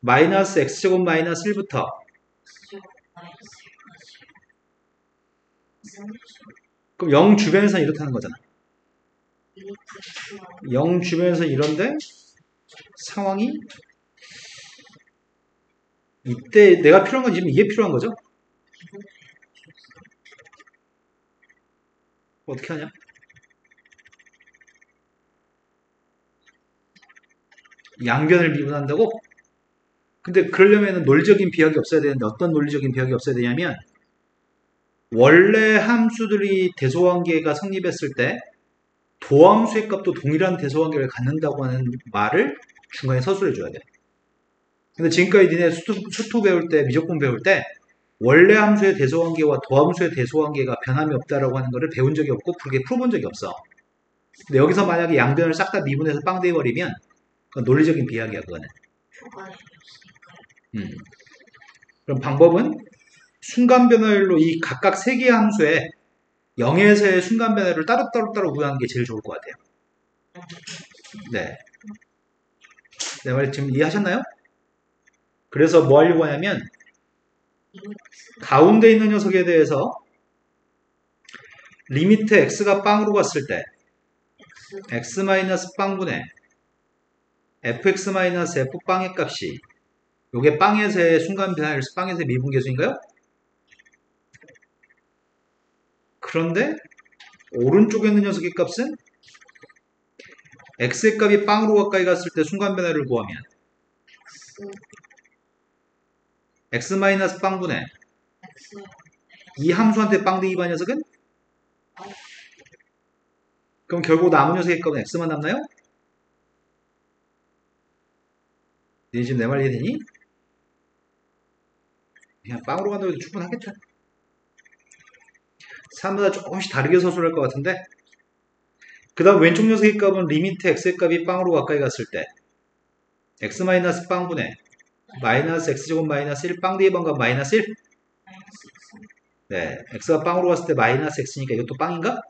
마이너스 x제곱 마이너스 1부터 0 주변에서는 이렇다는 거잖아. 0 주변에서는 이런데 상황이 이때 내가 필요한 건 지금 이게 필요한 거죠? 어떻게 하냐? 양변을 미분한다고? 근데 그러려면 논리적인 비약이 없어야 되는데 어떤 논리적인 비약이 없어야 되냐면 원래 함수들이 대소관계가 성립했을 때 도함수의 값도 동일한 대소관계를 갖는다고 하는 말을 중간에 서술해 줘야 돼. 근데 지금까지 니네 수투 배울 때, 미적분 배울 때 원래 함수의 대소관계와 도함수의 대소관계가 변함이 없다라고 하는 거를 배운 적이 없고 그렇게 풀어본 적이 없어. 근데 여기서 만약에 양변을 싹 다 미분해서 빵 돼버리면 그건 논리적인 비약이야, 그거는. 그럼 방법은 순간 변화율로 이 각각 세 개의 함수에 0에서의 순간 변화율을 따로따로 구하는 게 제일 좋을 것 같아요. 네. 내 말 지금 이해하셨나요? 그래서 뭐 하려고 하냐면 가운데 있는 녀석에 대해서 리미트 x가 빵으로 갔을 때 x 마이너스 빵분의 fx 마이너스 f 빵의 값이 요게 빵에서의 순간 변화율수 빵에서의 미분계수인가요? 그런데 오른쪽에 있는 녀석의 값은 x의 값이 빵으로 가까이 갔을 때 순간 변화를 구하면 x 마이너스 빵분의 이 함수한테 빵 대입한 녀석은? 그럼 결국 남은 녀석의 값은 x만 남나요? 니 지금 내 말 이해되니? 그냥 빵으로 간다고 해도 충분하겠죠. 사람마다 조금씩 다르게 서술할 것 같은데 그 다음 왼쪽 녀석의 값은 리미트 x의 값이 빵으로 가까이 갔을 때 x 마이너스 빵분의 마이너스 x제곱 마이너스 1 빵 대입한 값 마이너스 1? 네, x가 빵으로 갔을 때 마이너스 x니까 이것도 빵인가?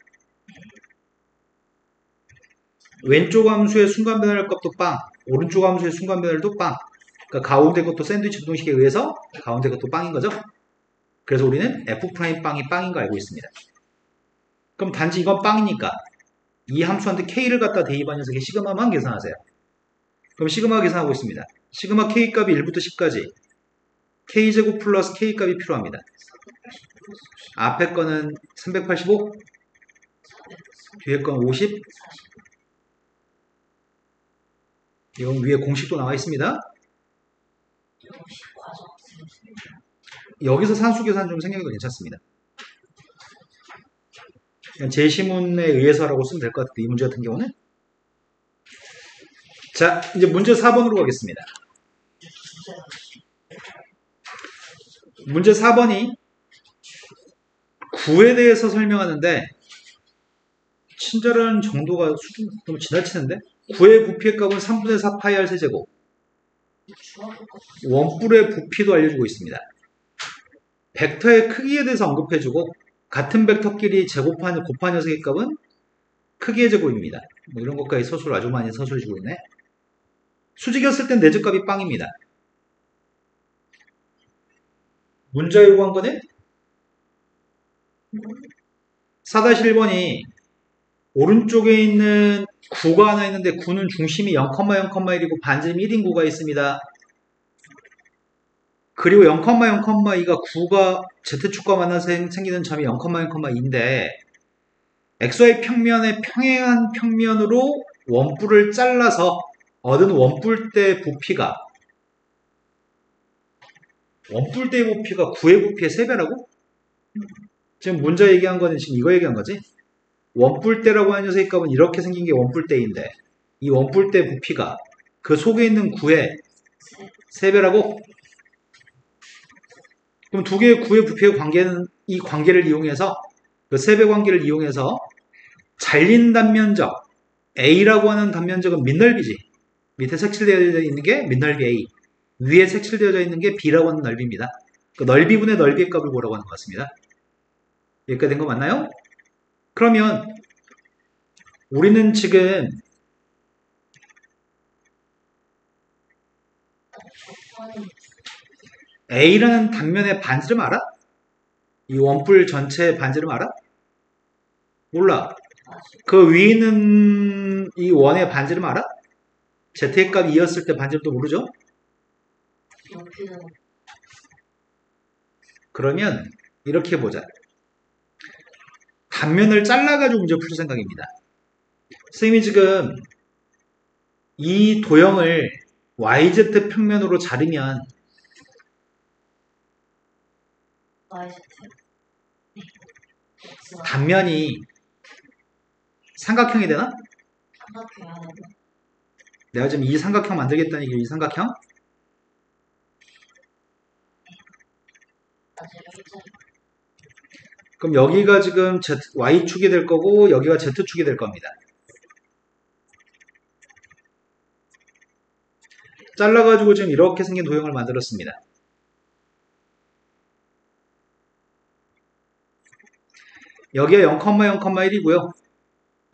왼쪽 함수의 순간 변화율 값도 빵, 오른쪽 함수의 순간 변화율도 빵. 그러니까 가운데 것도 샌드위치 부동식에 의해서 가운데 것도 빵인 거죠. 그래서 우리는 f' 빵이 빵인 거 알고 있습니다. 그럼 단지 이건 빵이니까 이 함수한테 k를 갖다 대입한 녀석의 시그마만 계산하세요. 그럼 시그마 계산하고 있습니다. 시그마 k 값이 1부터 10까지 k제곱 플러스 k 값이 필요합니다. 앞에 거는 385, 뒤에 건 50. 이건 위에 공식도 나와 있습니다. 여기서 산수 계산 좀 생각해도 괜찮습니다. 그냥 제시문에 의해서라고 쓰면 될 것 같은데 이 문제 같은 경우는 자 이제 문제 4번으로 가겠습니다. 문제 4번이 9에 대해서 설명하는데 친절한 정도가 수준 너무 지나치는데 9의 부피의 값은 3분의 4 파이 r 세제곱 원뿔의 부피도 알려주고 있습니다. 벡터의 크기에 대해서 언급해주고 같은 벡터끼리 제곱하는 곱한 녀석의 값은 크기의 제곱입니다. 뭐 이런 것까지 서술 아주 많이 서술해주고 있네. 수직이었을 땐 내적값이 빵입니다. 문제가 요구한 거는 4-1번이 오른쪽에 있는 9가 하나 있는데 9는 중심이 0,0,1이고 반지름이 1인 9가 있습니다. 그리고 0,0,2가 9가 Z축과 만나서 생기는 점이 0,0,2인데 XY 평면의 평행한 평면으로 원뿔을 잘라서 얻은 원뿔대 부피가 원뿔대의 부피가 9의 부피의 3배라고? 지금 문제 얘기한 거는 지금 이거 얘기한 거지? 원뿔대라고 하는 녀석의 값은 이렇게 생긴 게 원뿔대인데 이 원뿔대 부피가 그 속에 있는 9의 3배라고? 그럼 두 개의 9의 부피의 관계는 이 관계를 이용해서 그 3배 관계를 이용해서 잘린 단면적 A라고 하는 단면적은 밑넓이지. 밑에 색칠되어 있는 게 밑넓이 A, 위에 색칠되어져 있는 게 B라고 하는 넓이입니다. 그 넓이분의 넓이의 값을 보라고 하는 것 같습니다. 여기까지 된 거 맞나요? 그러면 우리는 지금 A라는 단면의 반지름 알아? 이 원뿔 전체의 반지름 알아? 몰라. 그 위에 있는 이 원의 반지름 알아? Z의 값이 2였을 때 반지름도 모르죠? 그러면 이렇게 보자. 단면을 잘라가지고 문제 풀 생각입니다. 선생님이 지금 이 도형을 YZ 평면으로 자르면 단면이 삼각형이 되나? 내가 지금 이 삼각형 만들겠다는 얘기 이 삼각형? 그럼 여기가 지금 Y축이 될 거고 여기가 Z축이 될 겁니다. 잘라가지고 지금 이렇게 생긴 도형을 만들었습니다. 여기가 0,0,1이고요.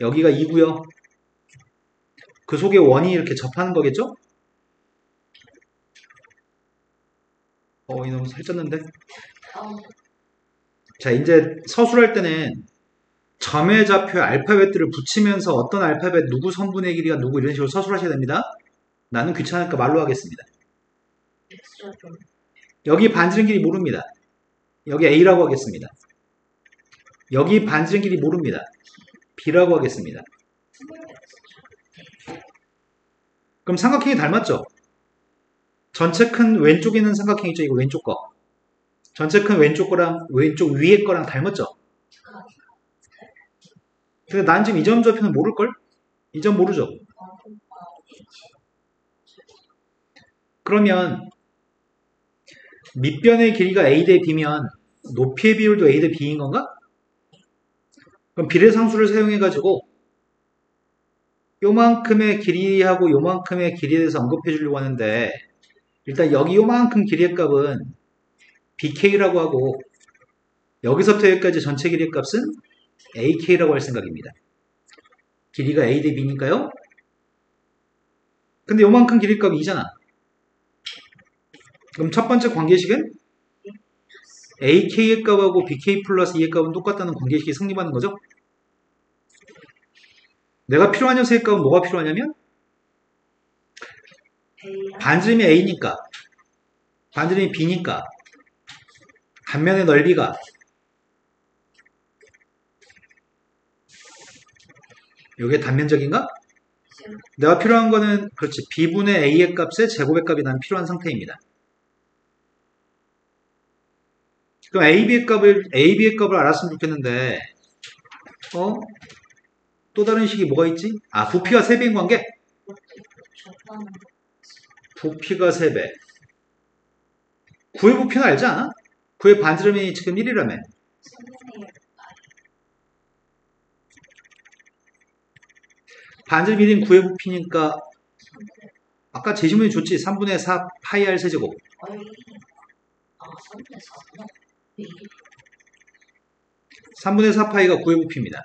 여기가 2고요. 그 속에 원이 이렇게 접하는 거겠죠? 이놈 살쪘는데? 자, 이제 서술할 때는 점의 좌표에 알파벳들을 붙이면서 어떤 알파벳, 누구 선분의 길이가 누구 이런 식으로 서술하셔야 됩니다. 나는 귀찮으니까 말로 하겠습니다. 여기 반지름 길이 모릅니다. 여기 A라고 하겠습니다. 여기 반지름 길이 모릅니다. B라고 하겠습니다. 그럼 삼각형이 닮았죠? 전체 큰 왼쪽에 있는 삼각형 있죠? 이거 왼쪽 거. 전체 큰 왼쪽 거랑 왼쪽 위에 거랑 닮았죠? 근데 난 지금 이 점 좌표는 모를걸? 이 점 모르죠? 그러면 밑변의 길이가 A 대 B면 높이의 비율도 A 대 B인 건가? 그럼 비례상수를 사용해가지고 요만큼의 길이하고 요만큼의 길이에 대해서 언급해 주려고 하는데 일단 여기 요만큼 길이의 값은 BK라고 하고 여기서부터 여기까지 전체 길이의 값은 AK라고 할 생각입니다. 길이가 A 대 B니까요. 근데 요만큼 길이 값이 2잖아. 그럼 첫 번째 관계식은 AK의 값하고 BK 플러스 2의 값은 똑같다는 관계식이 성립하는 거죠. 내가 필요한 녀석의 값은 뭐가 필요하냐면 반지름이 A니까 반지름이 B니까 단면의 넓이가 이게 단면적인가? 내가 필요한 거는 그렇지 B분의 A의 값의 제곱의 값이 난 필요한 상태입니다. 그럼 AB의 값을 알았으면 좋겠는데 또 다른 식이 뭐가 있지? 부피가 3배인 관계? 부피가 3배. 구의 부피는 알지 않아? 구의 반지름이 지금 1이라며. 반지름 1인 구의 부피니까 아까 제시문이 좋지. 3분의 4 파이 r 세제곱. 3분의 4 파이가 구의 부피입니다.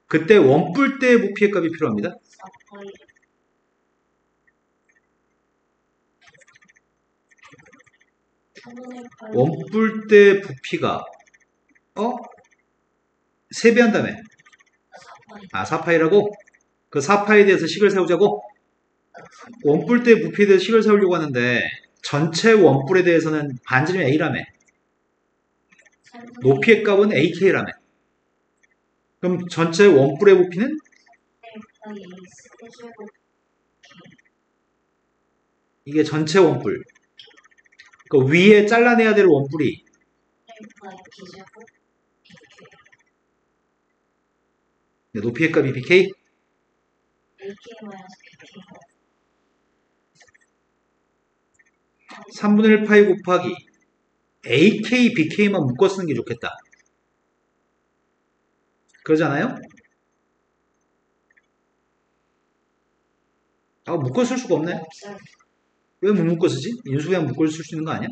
그때 원뿔 때의 부피의 값이 필요합니다. 원뿔 때 부피가 3배 한다며. 4파이라고? 그 4파이에 대해서 식을 세우자고? 원뿔 때 부피에 대해서 식을 세우려고 하는데 전체 원뿔에 대해서는 반지름이 A라며. 높이의 값은 AK라며. 그럼 전체 원뿔의 부피는? 이게 전체 원뿔. 그 위에 잘라내야 될 원뿔이 높이의 값이 BK? 3분의 1 파이 곱하기 AK, BK만 묶어 쓰는 게 좋겠다. 그러지 않아요? 묶어 쓸 수가 없네. 왜 못 묶어 쓰지? 인수 그냥 묶어 쓸 수 있는 거 아니야?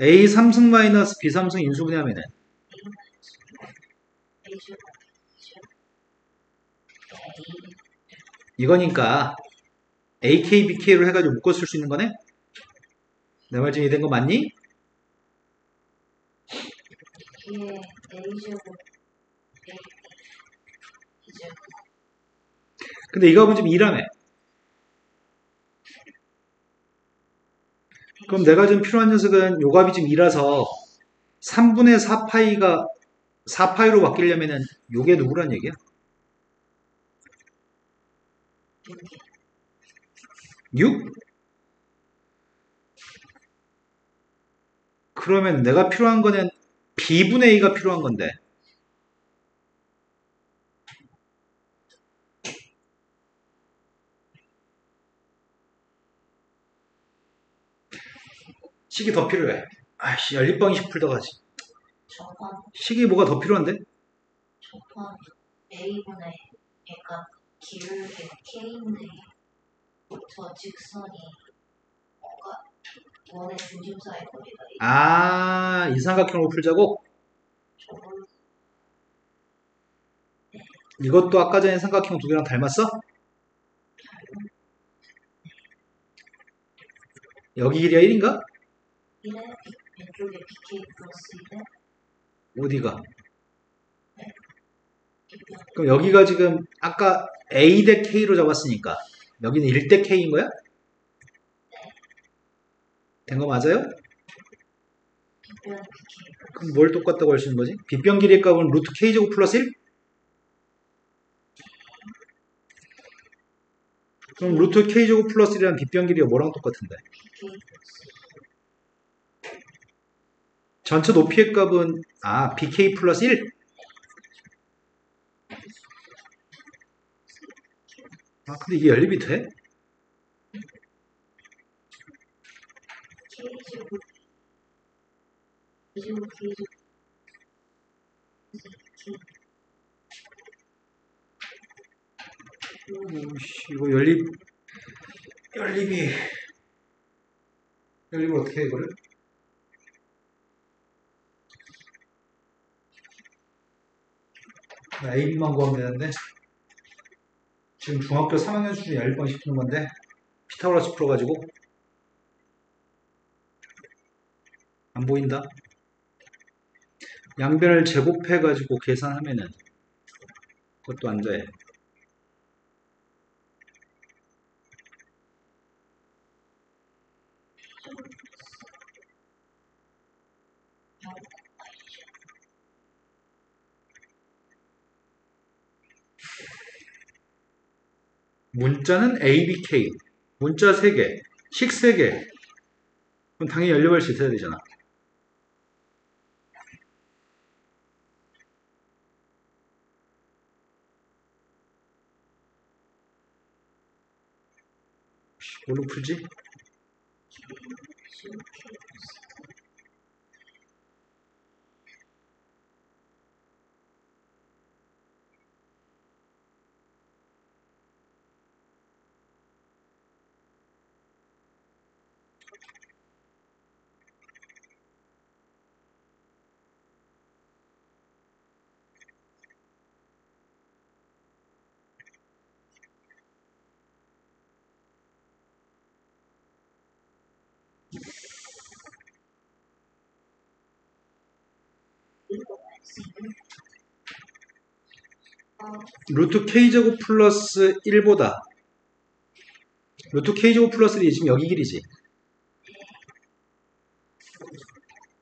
A 3승 마이너스 B 3승 인수분해하면은 이거니까 AK, BK로 해가지고 묶어 쓸 수 있는 거네? 내 말 좀 이해된 거 맞니? 근데 이 값은 지금 2라며. 그럼 내가 좀 필요한 녀석은 요 값이 지금 2라서 3분의 4파이가 4파이로 바뀌려면은 요게 누구란 얘기야? 6? 그러면 내가 필요한 거는 B분의 A가 필요한 건데 식이 더 필요해. 연립방식 풀다 가지. 식이 뭐가 더 필요한데? A분의 얘가 기울기가 K인데 저 직선이 뭔가 원의 중심 사이 거리가 이 삼각형으로 풀자고? 이것도 아까 전에 삼각형 두 개랑 닮았어? 여기 길이가 1인가? 1에 왼쪽에 BK 플러스 1에 어디가? B변 그럼 여기가 지금 아까 A 대 K로 잡았으니까 여기는 1 대 K인 거야? 된 거 맞아요? B변 BK 플러스 그럼 뭘 똑같다고 할 수 있는 거지? 빗변 길이의 값은 루트 K제곱 플러스 1? 그럼 루트 K제곱 플러스 1이랑 빗변 길이가 뭐랑 똑같은데? BK 플러스 전체 높이의 값은 BK 플러스 1? 근데 이게 연립이 돼? K제곱 K제곱 K제곱 이거 연립이 어떻게 해 이거를? A만 구하면 되는데 지금 중학교 3학년 수준에 연립방 시키는 건데 피타고라스 풀어가지고 안 보인다. 양변을 제곱해가지고 계산하면은 그것도 안 돼. 문자는 ABK, 문자 3개, 식 3개. 그럼 당연히 연립할 수 있어야 되잖아. 뭘로 풀지? 루트 K제곱 플러스 1보다 루트 K제곱 플러스 1이 지금 여기 길이지.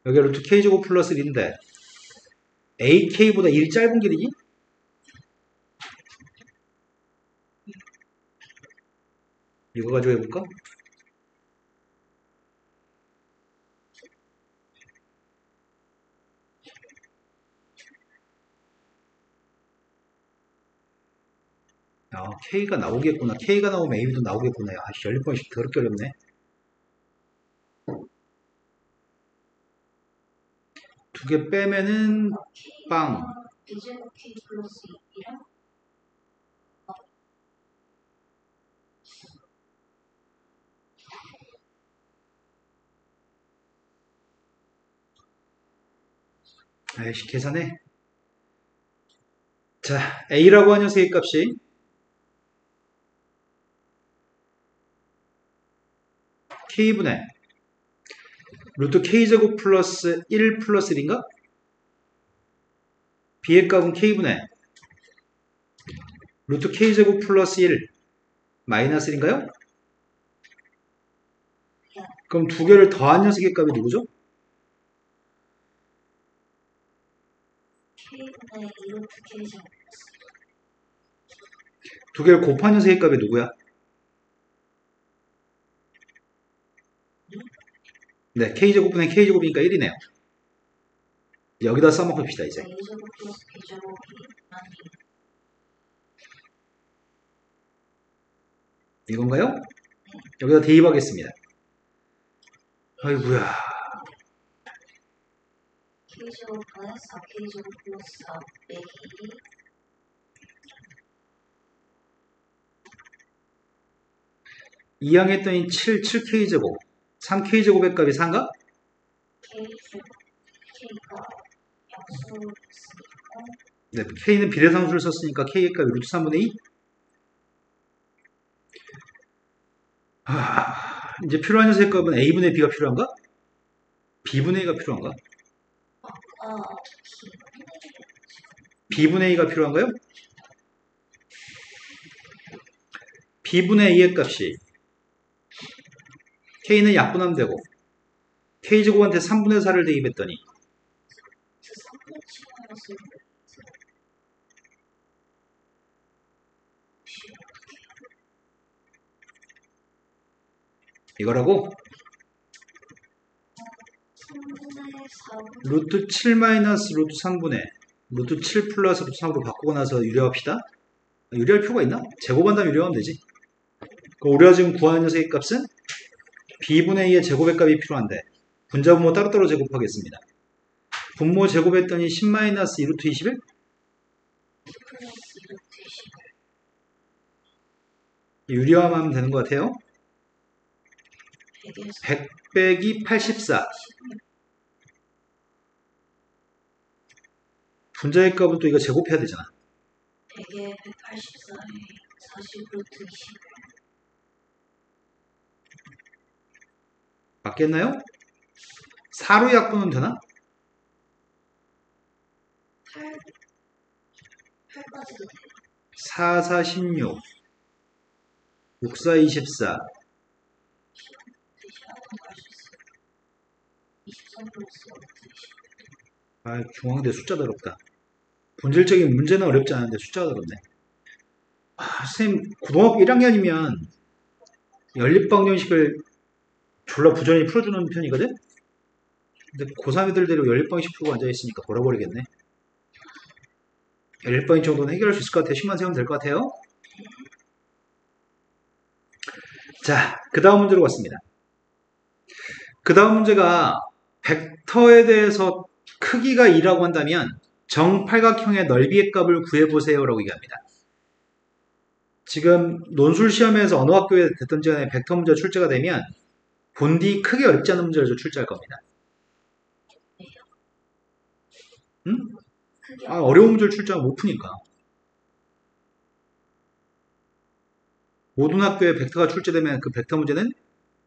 여기가 루트 K제곱 플러스 1인데 AK보다 1이 짧은 길이지? 이거 가지고 해볼까? K가 나오겠구나. K가 나오면 AB도 나오겠구나. 연립 방식 더럽게 어렵네. 두 개 빼면은 빵. B제곱 K 플러스 2랑 아이씨, 계산해. 자, A라고 한 녀석의 값이 K분의 루트 K제곱 플러스 1 플러스 1인가? B의 값은 K분의 루트 K제곱 플러스 1 마이너스 1인가요? 그럼 두 개를 더한 녀석의 값이 누구죠? K분의 2루트 K제곱 두 개를 곱한 녀석의 값이 누구야? 네, K제곱분의 K제곱이니까 1이네요. 여기다 써먹읍시다, 이제. A제곱 플러스 B제곱이 나누기 이건가요? 여기다 대입하겠습니다. 아이고야. K제곱 분의 4K제곱 플러스 4 빼기 2항 했더니 7K제곱. 3K제곱의 값이 4인가? K제곱 K가 양수로 있으니까 네, K는 비례상수를 썼으니까 K의 값이 루트 3분의 2. 이제 필요한 녀석의 값은 A분의 B가 필요한가? B분의 A가 필요한가? B분의 A가 필요한가요? B분의 A의 값이 K는 약분하면 되고 K제곱한테 3분의 4를 대입했더니 이거라고 루트 7 마이너스 루트 3분의 루트 7 플러스 루트 3으로 바꾸고 나서 유려합시다. 유려할 필요가 있나? 제곱한다면 유려하면 되지. 우리가 지금 구하는 녀석의 값은 B분의 2의 제곱의 값이 필요한데 분자 분모 따로따로 제곱하겠습니다. 분모 제곱했더니 10 마이너스 2 루트 21? 유리화하면 되는 것 같아요. 100 빼기 84. 분자의 값은 또 이거 제곱해야 되잖아. 100에 184에 40 루트 20. 맞겠나요? 4로 약분은 되나? 8까지도 돼. 4, 4, 16. 6, 4, 24. 23 플러스 루트 20. 중앙대 숫자도 어렵다. 본질적인 문제는 어렵지 않은데 숫자가 어렵네. 선생님, 고등학교 1학년이면 연립방정식을 졸라 부전히 풀어주는 편이거든? 근데 고3 애들 데리고 연립방정식 풀고 앉아있으니까 돌아버리겠네. 연립방정식 정도는 해결할 수 있을 것 같아요. 10만 세우면 될 것 같아요. 자, 그 다음 문제로 갔습니다. 그 다음 문제가 벡터에 대해서 크기가 2라고 한다면 정팔각형의 넓이의 값을 구해보세요 라고 얘기합니다. 지금 논술 시험에서 어느 학교에 됐든지 간에 벡터 문제가 출제가 되면 본디 크게 어렵지 않은 문제를 출제할 겁니다. 응? 어려운 문제를 출제하면 못 푸니까. 모든 학교에 벡터가 출제되면 그 벡터 문제는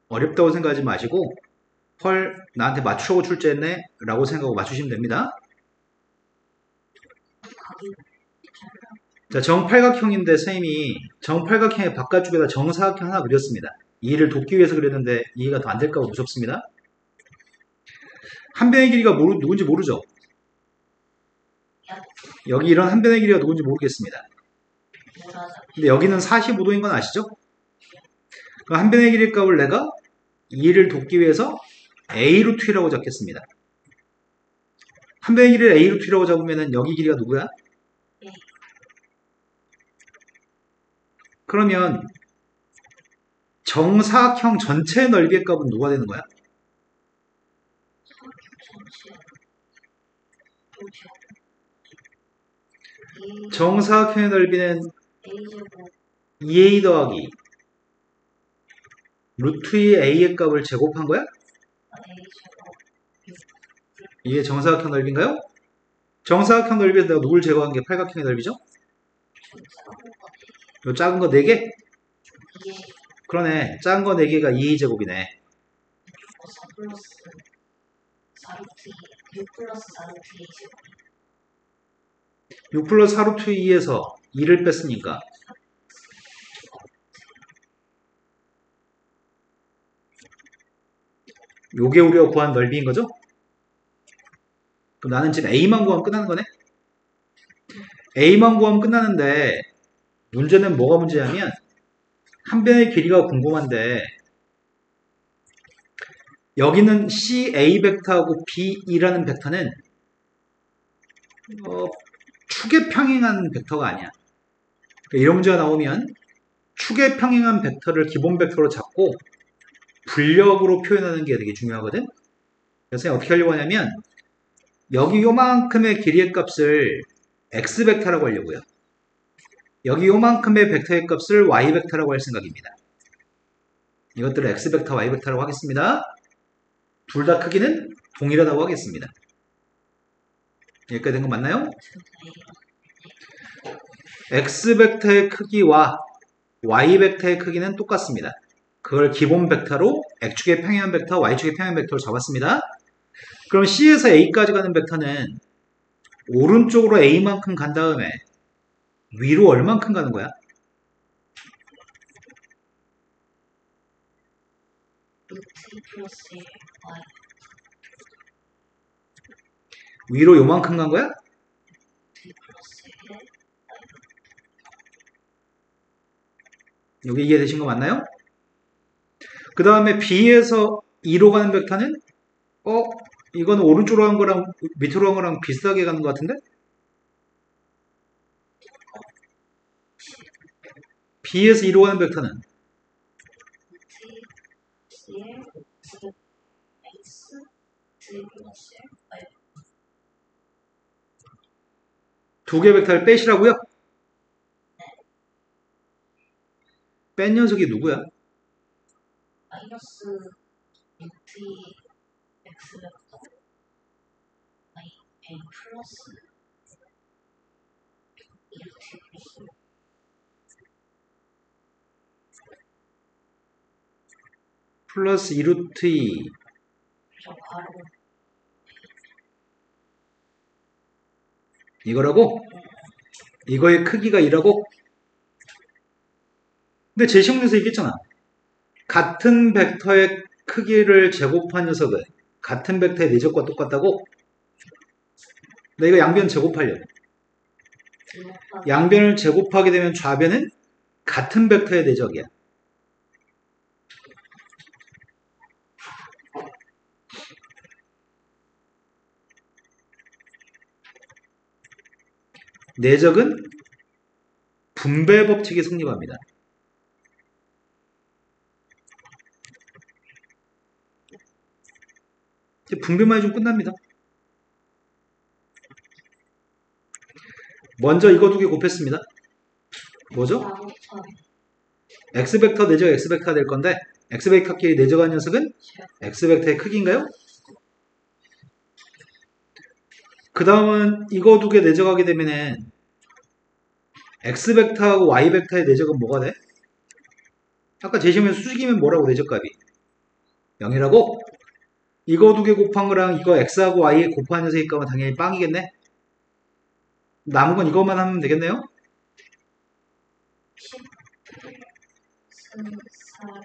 어렵다고 생각하지 마시고 헐 나한테 맞추려고 출제했네 라고 생각하고 맞추시면 됩니다. 자, 정팔각형인데 선생님이 정팔각형의 바깥쪽에다 정사각형 하나 그렸습니다. 이해를 돕기 위해서 그렸는데 이해가 더 안 될까 봐 무섭습니다. 한 변의 길이가 누군지 모르죠? 여기 이런 한 변의 길이가 누군지 모르겠습니다. 근데 여기는 45도인 건 아시죠? 그럼 한 변의 길이 값을 내가 이해를 돕기 위해서 A 루트라고 잡겠습니다. 한 변의 길이를 A 루트라고 잡으면 여기 길이가 누구야? 그러면 정사각형 전체의 넓이의 값은 누가 되는 거야? 정사각형의 넓이는 2a 더하기 루트 2 a의 값을 제곱한 거야? 이게 정사각형 넓이인가요? 정사각형 넓이에서 내가 누굴 제거한 게 팔각형의 넓이죠? 요 작은 거 4개? 그러네. 작은 거 4개가 2a 제곱이네. 6 플러스 4 루트 2에서 2를 뺐으니까 요게 우리가 구한 넓이인 거죠? 그럼 나는 지금 A만 구하면 끝나는 거네? A만 구하면 끝나는데 문제는 뭐가 문제냐면 한 변의 길이가 궁금한데 여기는 CA 벡터하고 BE라는 벡터는 축에 평행한 벡터가 아니야. 그러니까 이런 문제가 나오면 축에 평행한 벡터를 기본 벡터로 잡고 분력으로 표현하는 게 되게 중요하거든. 그래서 어떻게 하려고 하냐면 여기 요만큼의 길이의 값을 x 벡터라고 하려고요. 여기 요만큼의 벡터의 값을 y 벡터라고 할 생각입니다. 이것들을 x 벡터, y 벡터라고 하겠습니다. 둘 다 크기는 동일하다고 하겠습니다. 여기까지 된 거 맞나요? x 벡터의 크기와 y 벡터의 크기는 똑같습니다. 그걸 기본 벡터로 x축의 평행 벡터, y축의 평행 벡터로 잡았습니다. 그럼 C에서 A까지 가는 벡터는 오른쪽으로 A만큼 간 다음에 위로 얼만큼 가는 거야? 루트 2 플러스 1 y 위로 요만큼 간 거야? 루트 2 플러스 1 여기 이해되신 거 맞나요? 그 다음에 B에서 E로 가는 벡터는 이건 오른쪽으로 간 거랑 밑으로 간 거랑 비슷하게 가는 것 같은데? B에서 E로 가는 벡터는 루트 1 x 루트 2 플러스 1 y 두 개 벡터를 빼시라고요? 뺀 녀석이 누구야? 마이너스 루트 2 x 벡터 y a 플러스 2 루트 2 플러스 1 플러스 2루트 2 저 바로 이거라고? 이거의 크기가 2라고? 근데 제시문에서 얘기했잖아. 같은 벡터의 크기를 제곱한 녀석은 같은 벡터의 내적과 똑같다고? 근데 이거 양변 제곱하려고. 양변을 제곱하게 되면 좌변은 같은 벡터의 내적이야. 내적은 분배 법칙이 성립합니다. 이제 분배만 해주면 끝납니다. 먼저 이거 두 개 곱했습니다. 뭐죠? 4곱하기 x벡터 내적 x벡터가 될 건데 x벡터끼리 내적한 녀석은 x벡터의 크기인가요? 그 다음은 이거 두 개 내적하게 되면은 x벡터하고 y벡터의 내적은 뭐가 돼? 아까 제시문에 수직이면 뭐라고 내적값이? 0이라고? 이거 두 개 곱한 거랑 이거 x하고 y 곱한 녀석이 값은 당연히 빵이겠네? 남은 건 이것만 하면 되겠네요? 10 4 8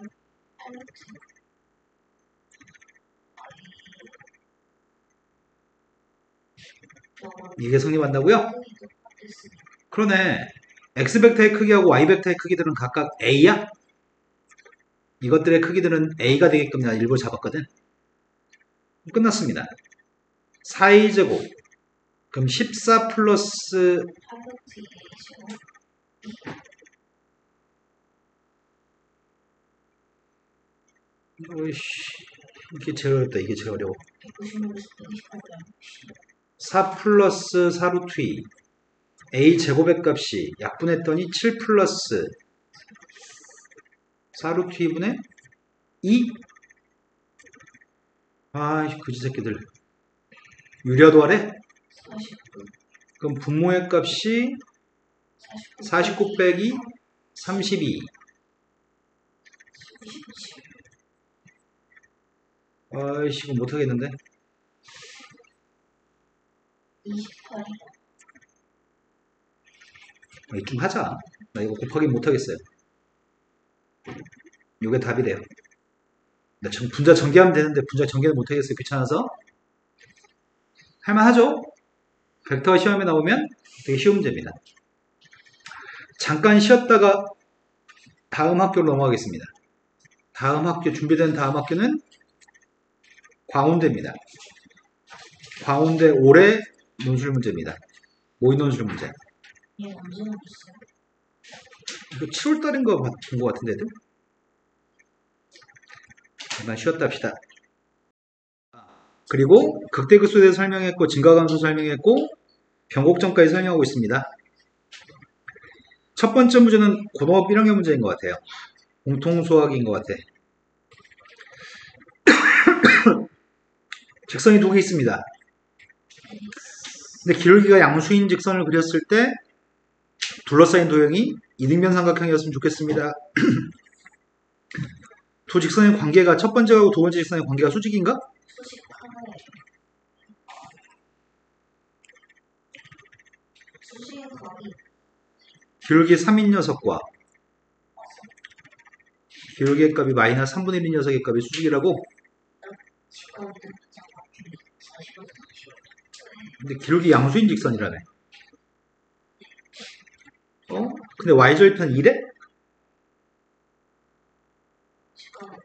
이게 성립한다고요? 그러네. x벡터의 크기하고 y벡터의 크기들은 각각 a야? 이것들의 크기들은 a가 되게끔 내가 일부러 잡았거든. 끝났습니다. 4a제곱 그럼 14 플러스 이게 제일 어렵다. 이게 제일 어려워. 4 플러스 4루트 2 a 제곱의 값이 약분했더니 7 플러스 4루트 2분의 2? 아이 그지 새끼들 유리화도 하래? 그럼 분모의 값이 49 빼기 32 아이씨 이거 못하겠는데 28 좀 하자. 나 이거 곱하기 못하겠어요. 이게 답이래요. 나 분자 전개하면 되는데 분자 전개는 못하겠어요. 귀찮아서. 할만하죠? 벡터 시험에 나오면 되게 쉬운 문제입니다. 잠깐 쉬었다가 다음 학교로 넘어가겠습니다. 다음 학교 준비된 다음 학교는 광운대입니다. 광운대 올해 논술 문제입니다. 모의 논술 문제. 얘 언제 나왔어요? 이거 7월달인가 본 것 같은데 애들? 잠깐 쉬었다 합시다. 그리고 극대극소에 대해서 설명했고 증가감소 설명했고 변곡점까지 설명하고 있습니다. 첫 번째 문제는 고등학교 1학년 문제인 것 같아요. 공통수학인 것 같아. 직선이 두 개 있습니다. 근데 기울기가 양수인 직선을 그렸을 때 둘러싸인 도형이 이등변 삼각형이었으면 좋겠습니다. 두 직선의 관계가 첫 번째하고 두 번째 직선의 관계가 수직인가? 수식하고 수식의 거리 기울기 3인 녀석과 기울기의 값이 마이너스 3분의 1인 녀석의 값이 수직이라고? 직각으로 삼각형이 45도 45도 근데 기울기 양수인 직선이라네. 근데 y절편 1에? 직각으로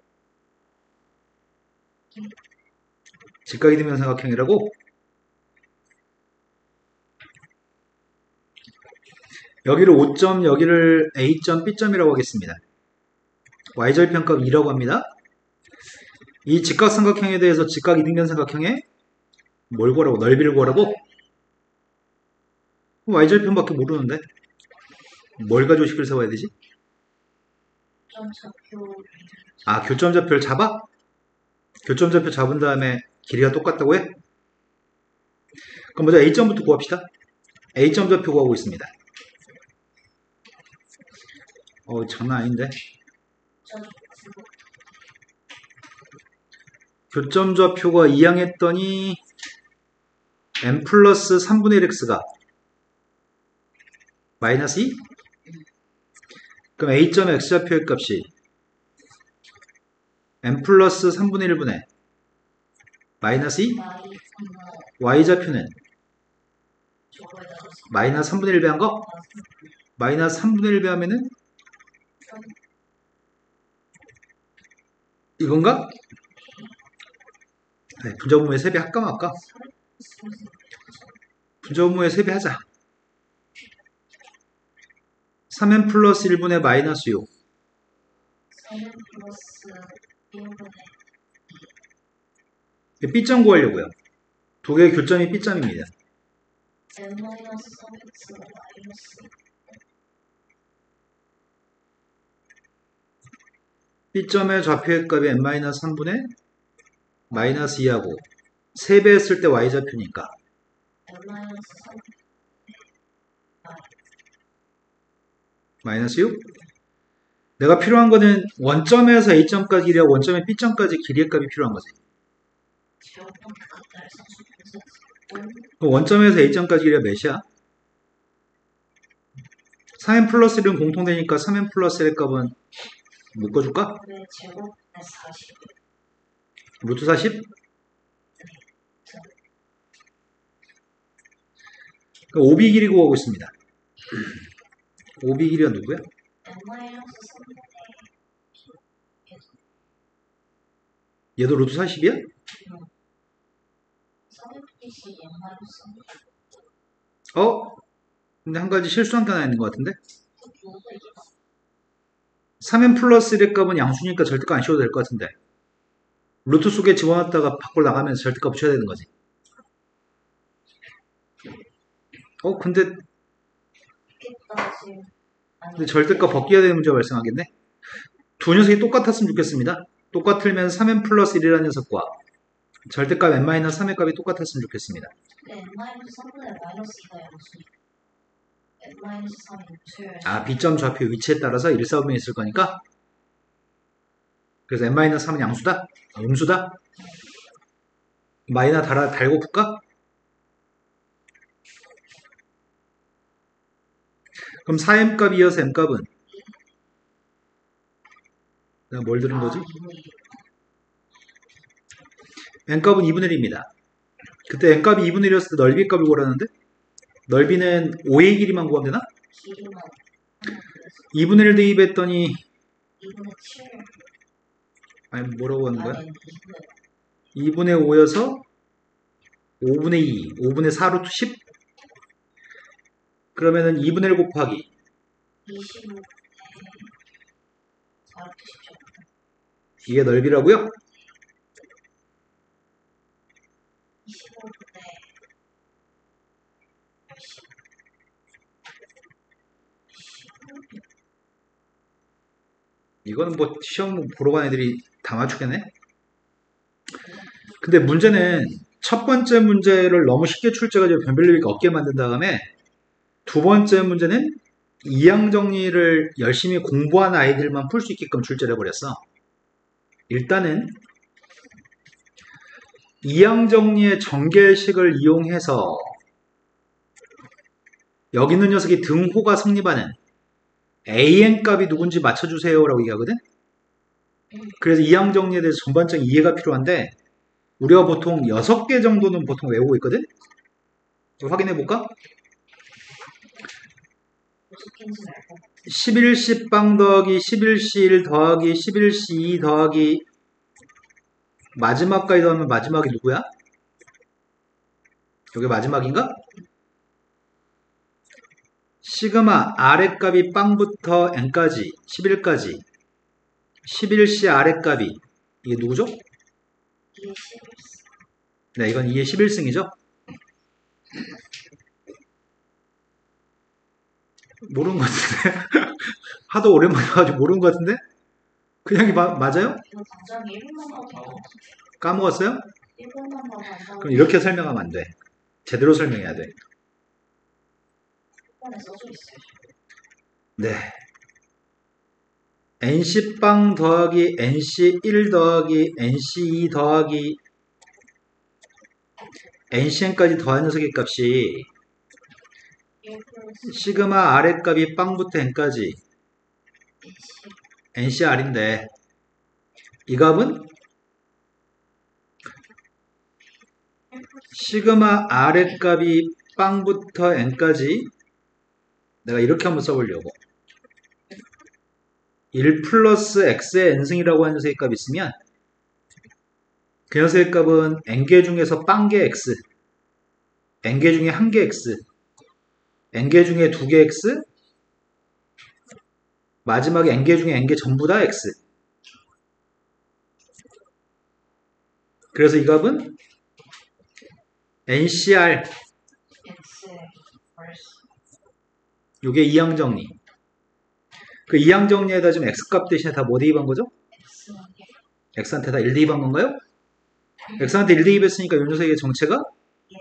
직각이 되면 삼각형이라고? 여기를 O점, 여기를 A점, B점이라고 하겠습니다. y절편값 2라고 합니다. 이 직각삼각형에 대해서 직각 이등변 삼각형에 뭘 구하라고? 넓이를 구하라고? y절편밖에 모르는데 뭘 가지고 식을 세워야 되지? 점차표 아, 교점좌표를 잡아? 교점좌표 잡은 다음에 길이가 똑같다고 해? 그럼 먼저 A점부터 구합시다. A점 좌표 구하고 있습니다. 장난 아닌데. 교점 좌표가 이항했더니 n 플러스 3분의 1x가 마이너스 2? 그럼 A점의 x좌표의 값이 n 플러스 3분의 1분의 마이너스 2? y좌표는 마이너스 3분의 1 배한 거? 마이너스 3분의 1 배하면은 이건가? 네, 분자분모의 세배 할까 말까? 분자분모의 세배 하자. 3n 플러스 1분의 마이너스 6 3n 플러스 1분의 B점 구하려고요. 두 개의 교점이 B점입니다. n 마이너스 3x 마이너스 B점의 좌표의 값이 n-3분의 마이너스 2하고 3배 했을 때 y좌표니까 n 마이너스 3 마이너스 6? 내가 필요한 거는 원점에서 A점까지 길이와 원점의 B점까지 길이의 값이 필요한 거지. 그럼 원점에서 A점까지 길이가 몇이야? 3n 플러스 1은 공통되니까 3n 플러스 1의 값은 묶어줄까? 네, 제곱에 40 루트 40? 그럼 OB 길이 구하고 있습니다. OB 길이가 누구야? n 마이너스 3분의 얘도 루트 40이야? 3x n 마이너스 3 근데 한 가지 실수한 게 하나 있는 것 같은데? 3n 플러스 1의 값은 양수니까 절대값 안 씌워도 될 것 같은데 루트 속에 집어넣었다가 밖으로 나가면서 절대값 붙여야 되는 거지. 근데 절대값 벗겨야 되는 문제가 발생하겠네? 두 녀석이 똑같았으면 좋겠습니다. 똑같으면 3n 플러스 1이라는 녀석과 절대값 n-3의 값이 똑같았으면 좋겠습니다. n 마이너스 3분의 마이너스 2가 양수니까 n 마이너스 3이 양수여야지. 아, B점 좌표 위치에 따라서 일사분면이 있을 거니까 그래서 n-3은 양수다? 음수다? 마이너 달고 풀까? 그럼 4m 값이어서 m값은 내가 뭘 들은 거지? n값은 2분의 1입니다. 그때 n값이 2분의 1이었을 때 넓이 값을 구하라는데 넓이는 5의 길이만 구하면 되나? 길이만 2분의 1 대입했더니 2분의 7 아니 뭐라고 하는 거야? 아니 2분의 5여서 5분의 2, 5분의 4 루트 10? 그러면은 2분의 1 곱하기 25분의 4 루트 10죠. 이게 넓이라고요? 25분의 10 이거는 뭐 시험 보러 간 애들이 다 맞추겠네? 근데 문제는 첫 번째 문제를 너무 쉽게 출제가지고 변별력이 없게 만든 다음에 두 번째 문제는 이항 정리를 열심히 공부한 아이들만 풀 수 있게끔 출제를 해버렸어. 일단은 이항 정리의 정계식을 이용해서 여기 있는 녀석이 등호가 성립하는 an 값이 누군지 맞춰주세요 라고 얘기하거든. 그래서 이항 정리에 대해서 전반적인 이해가 필요한데 우리가 보통 6개 정도는 보통 외우고 있거든. 확인해볼까? 무슨 낀지 알고 11시 빵 더하기 11시 1 더하기 11시 2 더하기 마지막까지 더하면 마지막이 누구야? 여기 마지막인가? 시그마 아랫값이 빵부터 n까지 11까지 11시 아랫값이 이게 누구죠? 2의 11수 네, 이건 2의 11승이죠. 모르는 것 같은데 하도 오랜만에 가지고 모르는 것 같은데 그냥 맞아요? 이거 당장에 1분만 봐도 까먹었어요? 1분만 봐도 안 나오고 그럼 이렇게 설명하면 안 돼. 제대로 설명해야 돼. 번에 써져 있어요. 네. nC빵 더하기 nC1 더하기 nC2 더하기 ncn까지 더한 녀석의 값이 1 플러스 시그마 아랫값이 빵부터 n까지 NC ncr인데 이 값은 시그마 아랫값이 빵부터 n까지 내가 이렇게 한번 써보려고 1 플러스 x의 n승이라고 하는 녀석의 값이 있으면 그 녀석의 값은 n개 중에서 빵개 x n개 중에 1개 x n개 중에 2개 x 마지막에 n개 중에 n개 전부 다 x 그래서 이 값은 ncr X의 벌써 요게 이항정리 그 이항정리에다 지금 x값 대신에 다 뭐 대입한 거죠? X는 x한테 다 1 대입한 건가요? x한테 1 대입했으니까 요 녀석의 정체가 예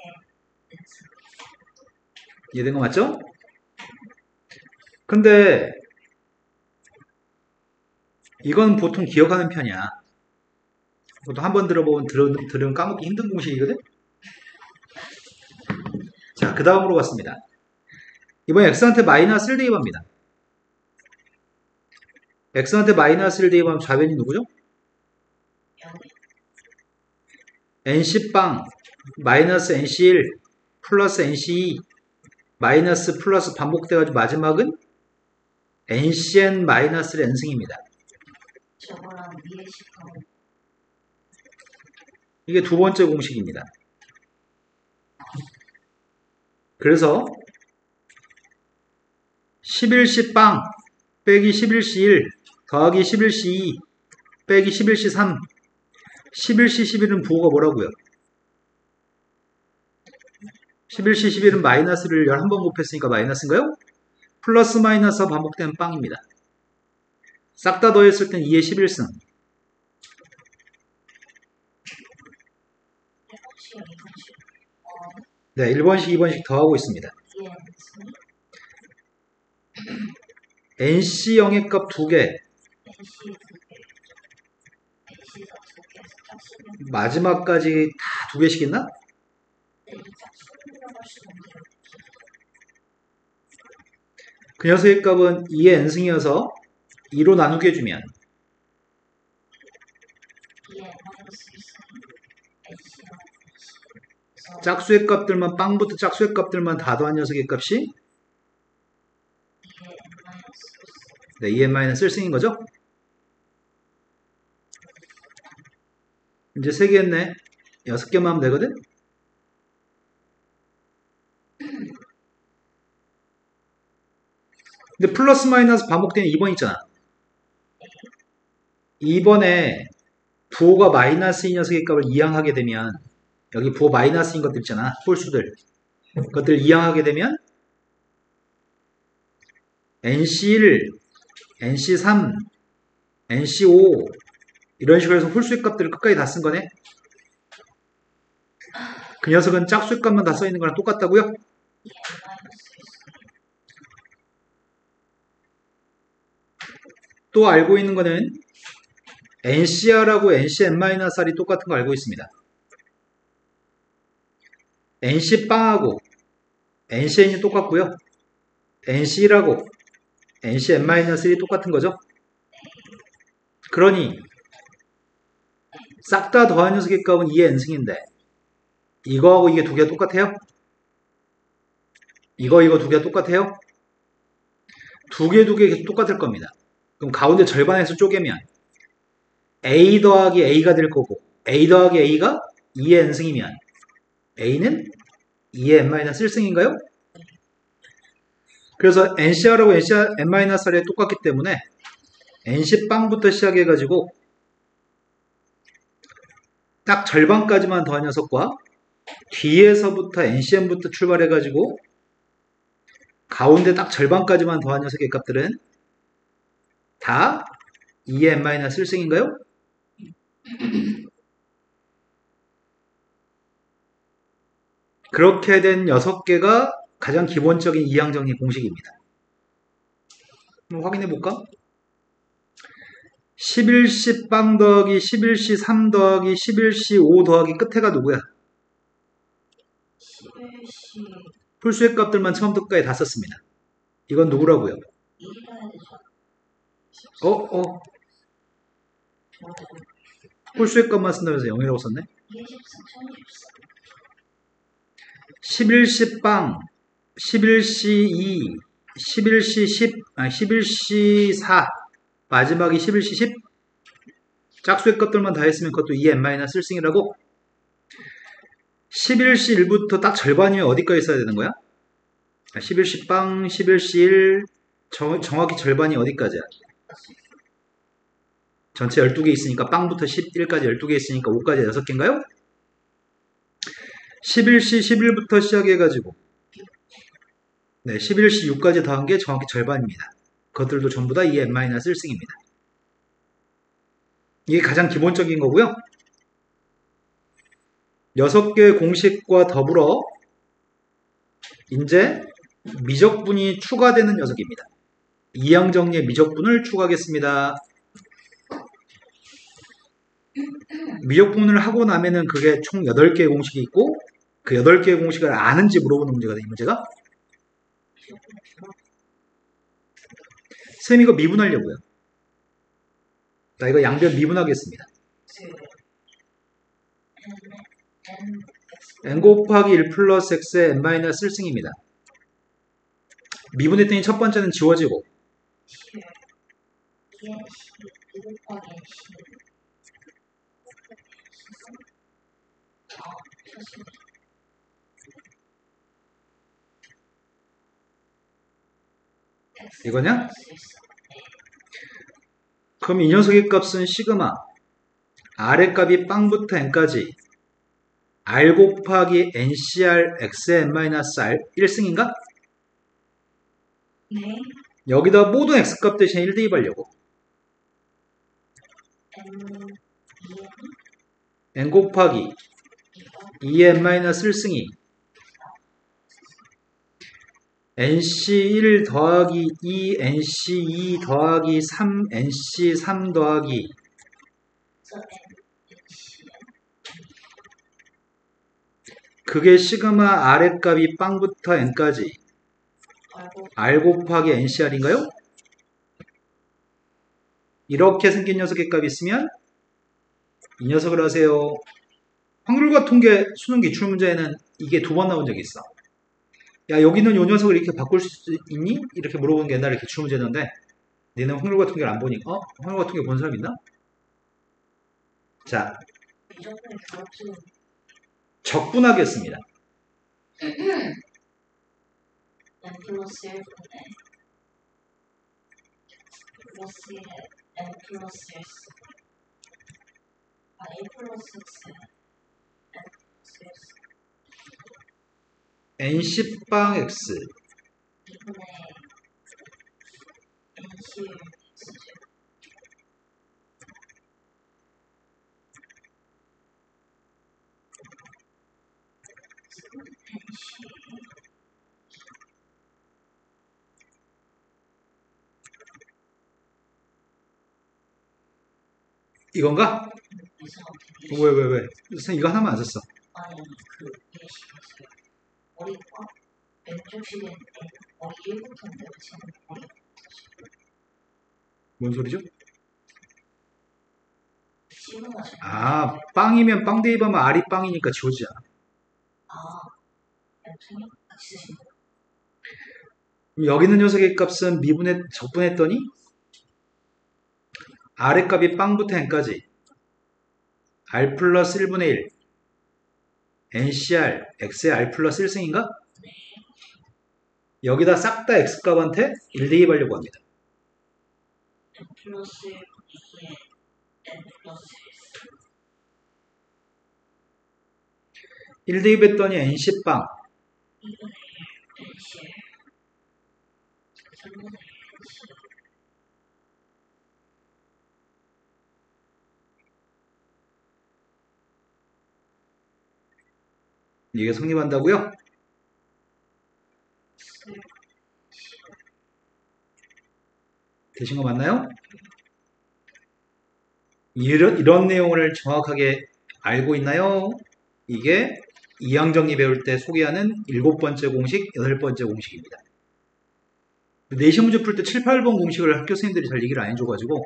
X 이해된 거 맞죠? 근데 이건 보통 기억하는 편이야. 보통 한 번 들으면 까먹기 힘든 공식이거든? 자, 그 다음으로 갔습니다. 이번에 x한테 마이너스 1 대입합니다. x한테 마이너스 1 대입하면 좌변이 누구죠? nC빵 마이너스 nC1 플러스 nC2 마이너스 플러스 반복돼가지고 마지막은 ncn 마이너스 n승입니다. 저거랑 위에 식하고 이게 두 번째 공식입니다. 그래서 11시 빵 빼기 11시 1 더하기 11시 2 빼기 11시 3 11시 11은 부호가 뭐라고요? 11시 11은 마이너스를 11번 곱했으니까 마이너스인가요? 플러스 마이너스가 반복되는 빵입니다. 싹 다 더했을 땐 2의 11승 1번씩 2번씩 네, 1번씩 2번씩 더하고 있습니다. 위에 X는 nc 영의 값 2개 NC 2개 NC가 2개 짝수는 마지막까지 다 2개씩 있나? 이 짝수는 들어갈 수가 없네요. 그 녀석의 값은 2의 n승이어서 2로 나누게 해주면 2의 마이너스 1승이 NC랑 NC 짝수의 값들만 빵부터 짝수의 값들만 다 더한 녀석의 값이 2의 마이너스 1승 네, 2n-1승인 거죠? 이제 3개 했네. 6개만 하면 되거든? 근데 플러스 마이너스 반복되는 2번 있잖아. 2번에 부호가 마이너스인 녀석의 값을 이항하게 되면 여기 부호 마이너스인 것들 있잖아. 홀수들. 그것들 이항하게 되면 NC1, NC3, NC5 이런 식으로 해서 홀수의 값들을 끝까지 다 쓴 거네. 그 녀석은 짝수의 값만 다 써있는 거랑 똑같다고요? 2의 마이너스 1승이 또 알고 있는 거는 NCR하고 NCN-R이 똑같은 거 알고 있습니다. NC빵하고 NCN이 똑같고요. NC라고 NCN-1이 똑같은 거죠. 그러니 싹 다 더한 녀석의 값은 2의 n승인데 이거하고 이게 두 개가 똑같아요? 이거 두 개가 똑같아요? 두 개 계속 똑같을 겁니다. 그럼 가운데 절반에서 쪼개면 A 더하기 A가 될 거고 A 더하기 A가 2의 n승이면 A는 2의 n-1승인가요? 그래서 NCR하고 NCN-R이 똑같기 때문에 NC빵부터 시작해가지고 딱 절반까지만 더한 녀석과 뒤에서부터 NCN부터 출발해가지고 가운데 딱 절반까지만 더한 녀석의 값들은 다 2의 n-1승인가요? 그렇게 된 6개가 가장 기본적인 이항정리 공식입니다. 한번 확인해 볼까? 11시 빵 더하기 11시 3 더하기 11시 5 더하기 끝에가 누구야? 11시 풀수의 값들만 처음부터 끝까지 다 썼습니다. 이건 누구라고요? 1이라 해야 되죠. 풀수의 값만 쓴다면서 0이라고 썼네? 24, 11시 빵, 11시 2, 11시 10, 11시 4, 마지막이 11시 10. 짝수의 값들만 다 했으면 그것도 2 n-1승이라고? 11시 1부터 딱 절반이면 어디까지 써야 되는 거야? 11시 빵, 11시 1, 정확히 절반이 어디까지야? 전체 12개 있으니까 빵부터 11까지 12개 있으니까 5까지 6개인가요? 11시 11부터 시작해가지고 11시 6까지 더한 게 정확히 절반입니다. 그것들도 전부 다 2 n-1승입니다. 이게 가장 기본적인 거고요. 6개의 공식과 더불어 이제 미적분이 추가되는 녀석입니다. 이항정리의 미적분을 추가하겠습니다. 미적분을 하고 나면은 그게 총 8개의 공식이 있고 그 8개의 공식을 아는지 물어보는 문제거든요. 이 문제가. 선생님 이거 미분하려고요. 자, 이거 양변 미분하겠습니다. n 곱하기 1 플러스 x의 n-1승입니다. 미분했더니 첫 번째는 지워지고 2의 2 곱하기 10. 이거냐? 그럼 이 녀석의 값은 시그마 R의 값이 빵부터 n까지 R 곱하기 NCR X의 n-R 1승인가? 네. 여기다 모든 X값 대신에 1 대입하려고 n 곱하기 2의 n-1승이 NC1 더하기 2 NC2 더하기 3 NC3 더하기 그게 시그마 R의 값이 빵부터 n까지 R 곱하기 NCR인가요? 이렇게 생긴 녀석의 값이 있으면 이 녀석을 하세요. 확률과 통계 수능 기출문제에는 이게 2번 나온 적이 있어. 야, 여기는 이 녀석을 이렇게 바꿀 수 있니? 이렇게 물어보는 게 옛날에 기출문제였는데 니는 확률과 통계를 안 보니까 확률과 통계 본 사람 있나? 자, 적분하겠습니다. n 플러스 1분의 플러스 1에 n 플러스 1 1 플러스 x n 플러스 1 nC빵 x 2분의 nC 1 x죠. 이건가? 그래서 어떻게 왜? 선생님 이거 하나만 안 썼어. 아니 그 예시였어요. 머리과 왼쪽 시계는 머리 1부터인데 지금 머리 뭔 소리죠? 씹어가지고 아, 빵이면 빵 대입하면 R이 빵이니까 지워지잖아. 아 쌤이 같이 쓰신 거예요? 그럼 여기 있는 녀석의 값은 적분했더니 R의 값이 빵부터 n까지 R 플러스 1분의 1 NCR X의 R 플러스 1승인가? 여기다 싹 다 X값한테 1 대입하려고 합니다. N 플러스 2에 N 플러스 1 대입했더니 NC빵 2분의 1 NC 3분의 1 NC 이게 성립한다고요? 되신 거 맞나요? 이런 내용을 정확하게 알고 있나요? 이게 이항정리 배울 때 소개하는 7번째 공식, 8번째 공식입니다. 내신 문제 풀 때 7, 8번 공식을 학교 선생님들이 잘 얘기를 안 해줘가지고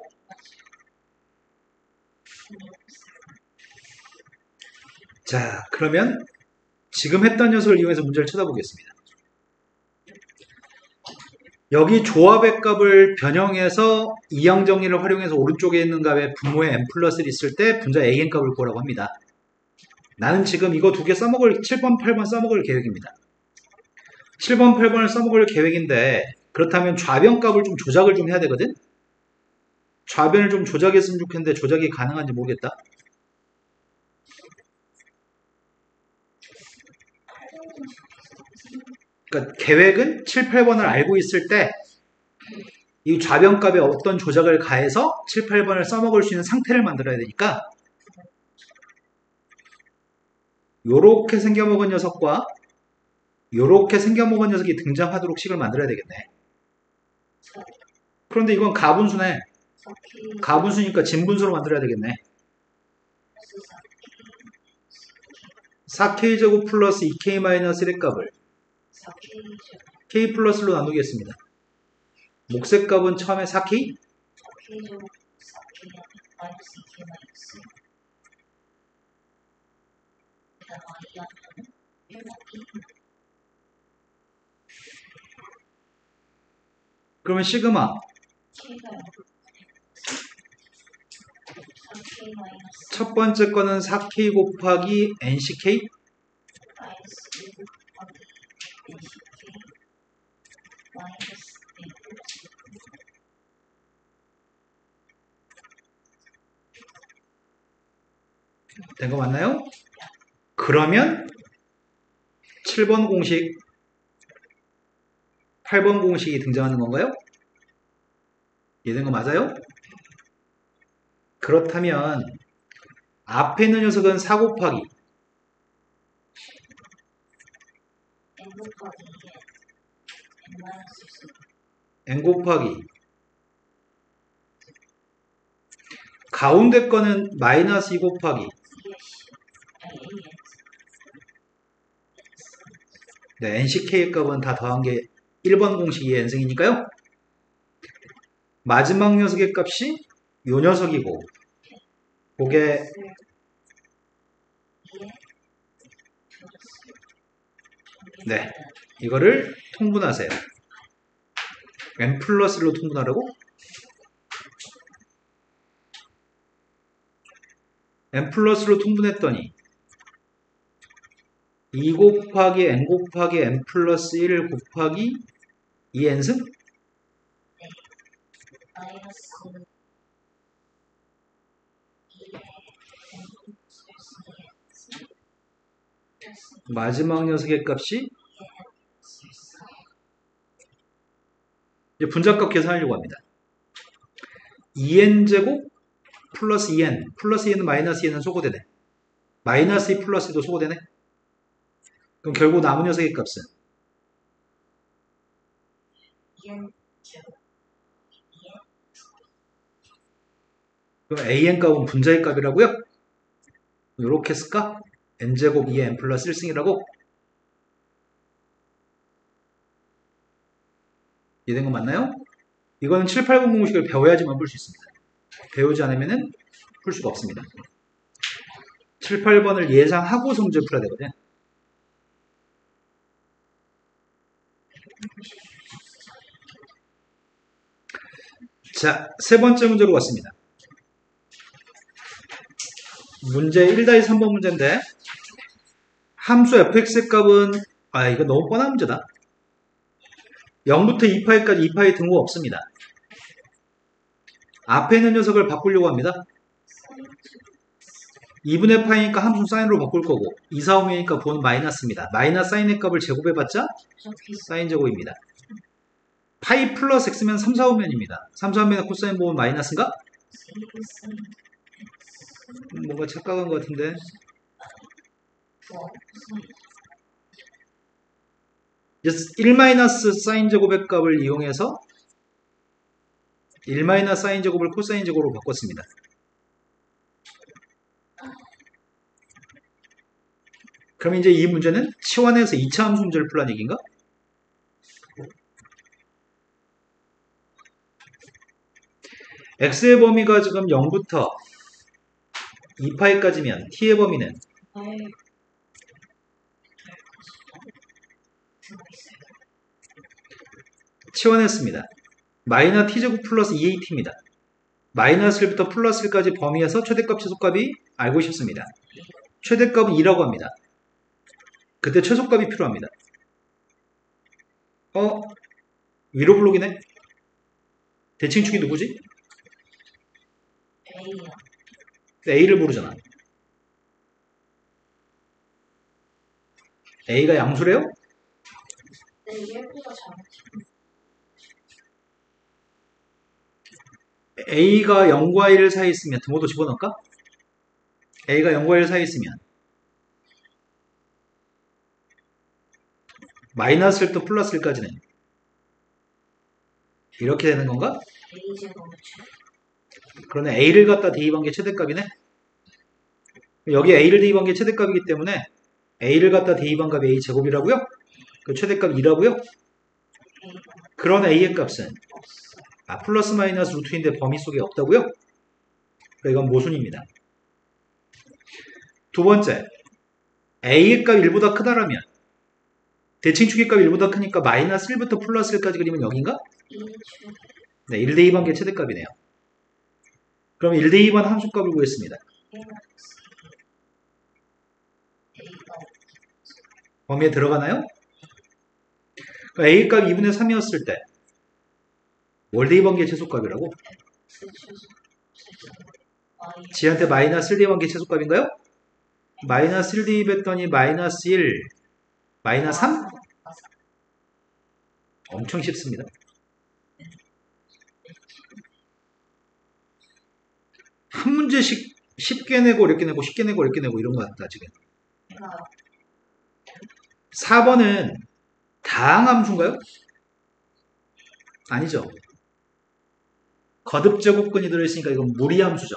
자, 그러면 지금 했던 녀석을 이용해서 문제를 쳐다보겠습니다. 여기 조합의 값을 변형해서 이항 정리를 활용해서 오른쪽에 있는 값에 분모에 n 플러스를 있을 때 분자 an 값을 구하라고 합니다. 나는 지금 이거 두 개 7번, 8번 써먹을 계획입니다. 7번, 8번을 써먹을 계획인데 그렇다면 좌변 값을 좀 조작을 좀 해야 되거든? 좌변을 좀 조작했으면 좋겠는데 조작이 가능한지 모르겠다. 그러니까 계획은 7, 8번을 알고 있을 때 이 좌변값에 어떤 조작을 가해서 7, 8번을 써먹을 수 있는 상태를 만들어야 되니까 요렇게 생겨먹은 녀석과 요렇게 생겨먹은 녀석이 등장하도록 식을 만들어야 되겠네. 그런데 이건 가분수네. 가분수니까 진분수로 만들어야 되겠네. 4k제곱 플러스 2k-1의 값을 k 플러스로 나누겠습니다. 몫의 값은 처음에 4k? 그러면 시그마 첫 번째 거는 4k 곱하기 nck 된 거 맞나요? 그러면 7번 공식 8번 공식이 등장하는 건가요? 이해된 거 맞아요? 그렇다면 앞에 있는 녀석은 4 곱하기 n 곱하기 가운데 거는 마이너스 2 곱하기 네, NCK의 값은 다 더한 게 1번 공식이 n승이니까요. 마지막 녀석의 값이 요 녀석이고 그게 네, 이거를 통분하세요. n 플러스로 통분하라고? n 플러스로 통분했더니 2 곱하기 n 곱하기 n 플러스 1 곱하기 2n승? 마지막 녀석의 값이 이제 분자값 계산하려고 합니다. 2n제곱 플러스 2n 플러스 2n은 마이너스 2n은 소거되네. 마이너스 2 플러스 2도 소거되네. 그럼 결국 남은 녀석의 값은 그럼 an 값은 분자의 값이라고요? 이렇게 쓸까? n제곱 2의 n 플러스 1승이라고? 이해된 거 맞나요? 이거는 7, 8번 공식을 배워야지만 풀 수 있습니다. 배우지 않으면 풀 수가 없습니다. 7, 8번을 예상하고 문제 풀어야 되거든. 자, 세 번째 문제로 왔습니다. 문제 1-3번 문제인데 함수 fx의 값은 이거 너무 뻔한 문제다. 0부터 2파이까지 2파이 등호 없습니다. 앞에 있는 녀석을 바꾸려고 합니다. 2분의 파이니까 함수 사인으로 바꿀 거고 2, 4, 5이니까 본은 마이너스입니다. 마이너스 사인의 값을 제곱해봤자 사인 제곱입니다. 파이 플러스 x면 3, 4, 5면입니다. 3, 4, 5면의 코사인 보면 마이너스인가? 뭔가 착각한 것 같은데 1 사인 제곱의 값을 이용해서 1 사인 제곱을 코사인 제곱으로 바꿨습니다. 그럼 이제 이 문제는 치환해서 2차 함수 문제를 풀란 얘기인가? x의 범위가 지금 0부터 2파이까지면 t의 범위는 치환했습니다. 마이너 t제곱 플러스 2at입니다. 마이너스 1부터 플러스 1까지 범위에서 최대값 최소값이 알고 싶습니다. 최대값은 2라고 합니다. 그때 최소값이 필요합니다. 위로 블록이네? 대칭축이 누구지? A를 모르잖아. A가 양수래요? 네, 얘보다 잘했지. A가 0과 1 사이에 있으면 등호도 집어넣을까? A가 0과 1 사이에 있으면 마이너스 1부터 플러스 1까지는 이렇게 되는 건가? 그러네. A를 갖다 대입한 게 최대값이네. 여기 A를 대입한 게 최대값이기 때문에 A를 갖다 대입한 값이 A제곱이라고요? 그 최대값 2라고요? 그런 A의 값은 플러스 마이너스 루트인데 범위 속에 없다고요? 그러니까 이건 모순입니다. 두 번째, A의 값 1보다 크다라면 대칭축의 값 1보다 크니까 마이너스 1부터 플러스 1까지 그리면 여긴가? 네, 1 대입한 게 최대값이네요. 그럼 1 대입한 함수값을 구했습니다. 범위에 들어가나요? A값 2분의 3이었을 때 뭘 대입한 게 최소값이라고? G한테 마이너스 1 대입한 게 최소값인가요? 마이너스 1 대입했더니 마이너스 1, 마이너스 3? 엄청 쉽습니다. 한 문제씩 쉽게 내고 어렵게 내고 쉽게 내고 어렵게 내고 이런 것 같다 지금. 4번은 다항함수인가요? 아니죠. 거듭제곱근이 들어있으니까 이건 무리함수죠.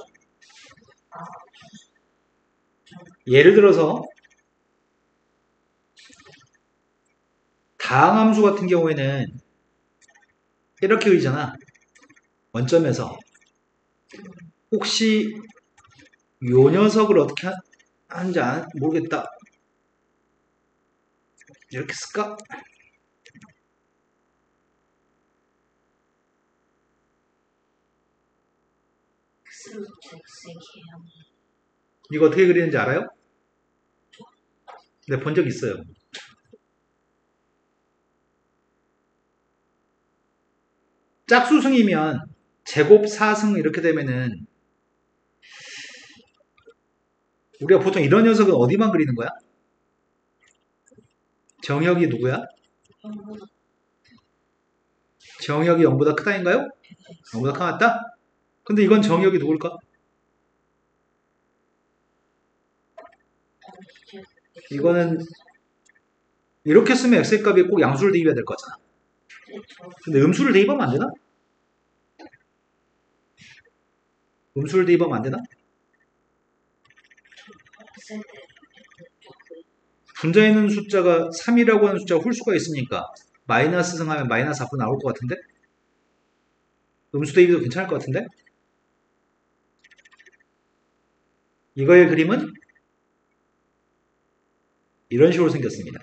예를 들어서 다항함수 같은 경우에는 이렇게 그리잖아. 원점에서 혹시 요 녀석을 어떻게 하는지 모르겠다. 이렇게 쓸까? 이거 어떻게 그리는지 알아요? 네, 본 적 있어요. 짝수승이면 제곱 4승 이렇게 되면은 우리가 보통 이런 녀석은 어디만 그리는 거야? 정역이 누구야? 정역이 0보다 크다인가요? 0보다 크다? 근데 이건 정역이 누굴까? 이거는 이렇게 쓰면 x의 값이 꼭 양수를 대입해야 될 거잖아. 근데 음수를 대입하면 안 되나? 음수를 대입하면 안 되나? 쓸 때 조금 분자에 있는 숫자가 3이라고 하는 숫자가 홀수가 있으니까 마이너스 승하면 마이너스 앞으로 나올 것 같은데? 음수 대입도 괜찮을 것 같은데? 이거의 그림은 이런 식으로 생겼습니다.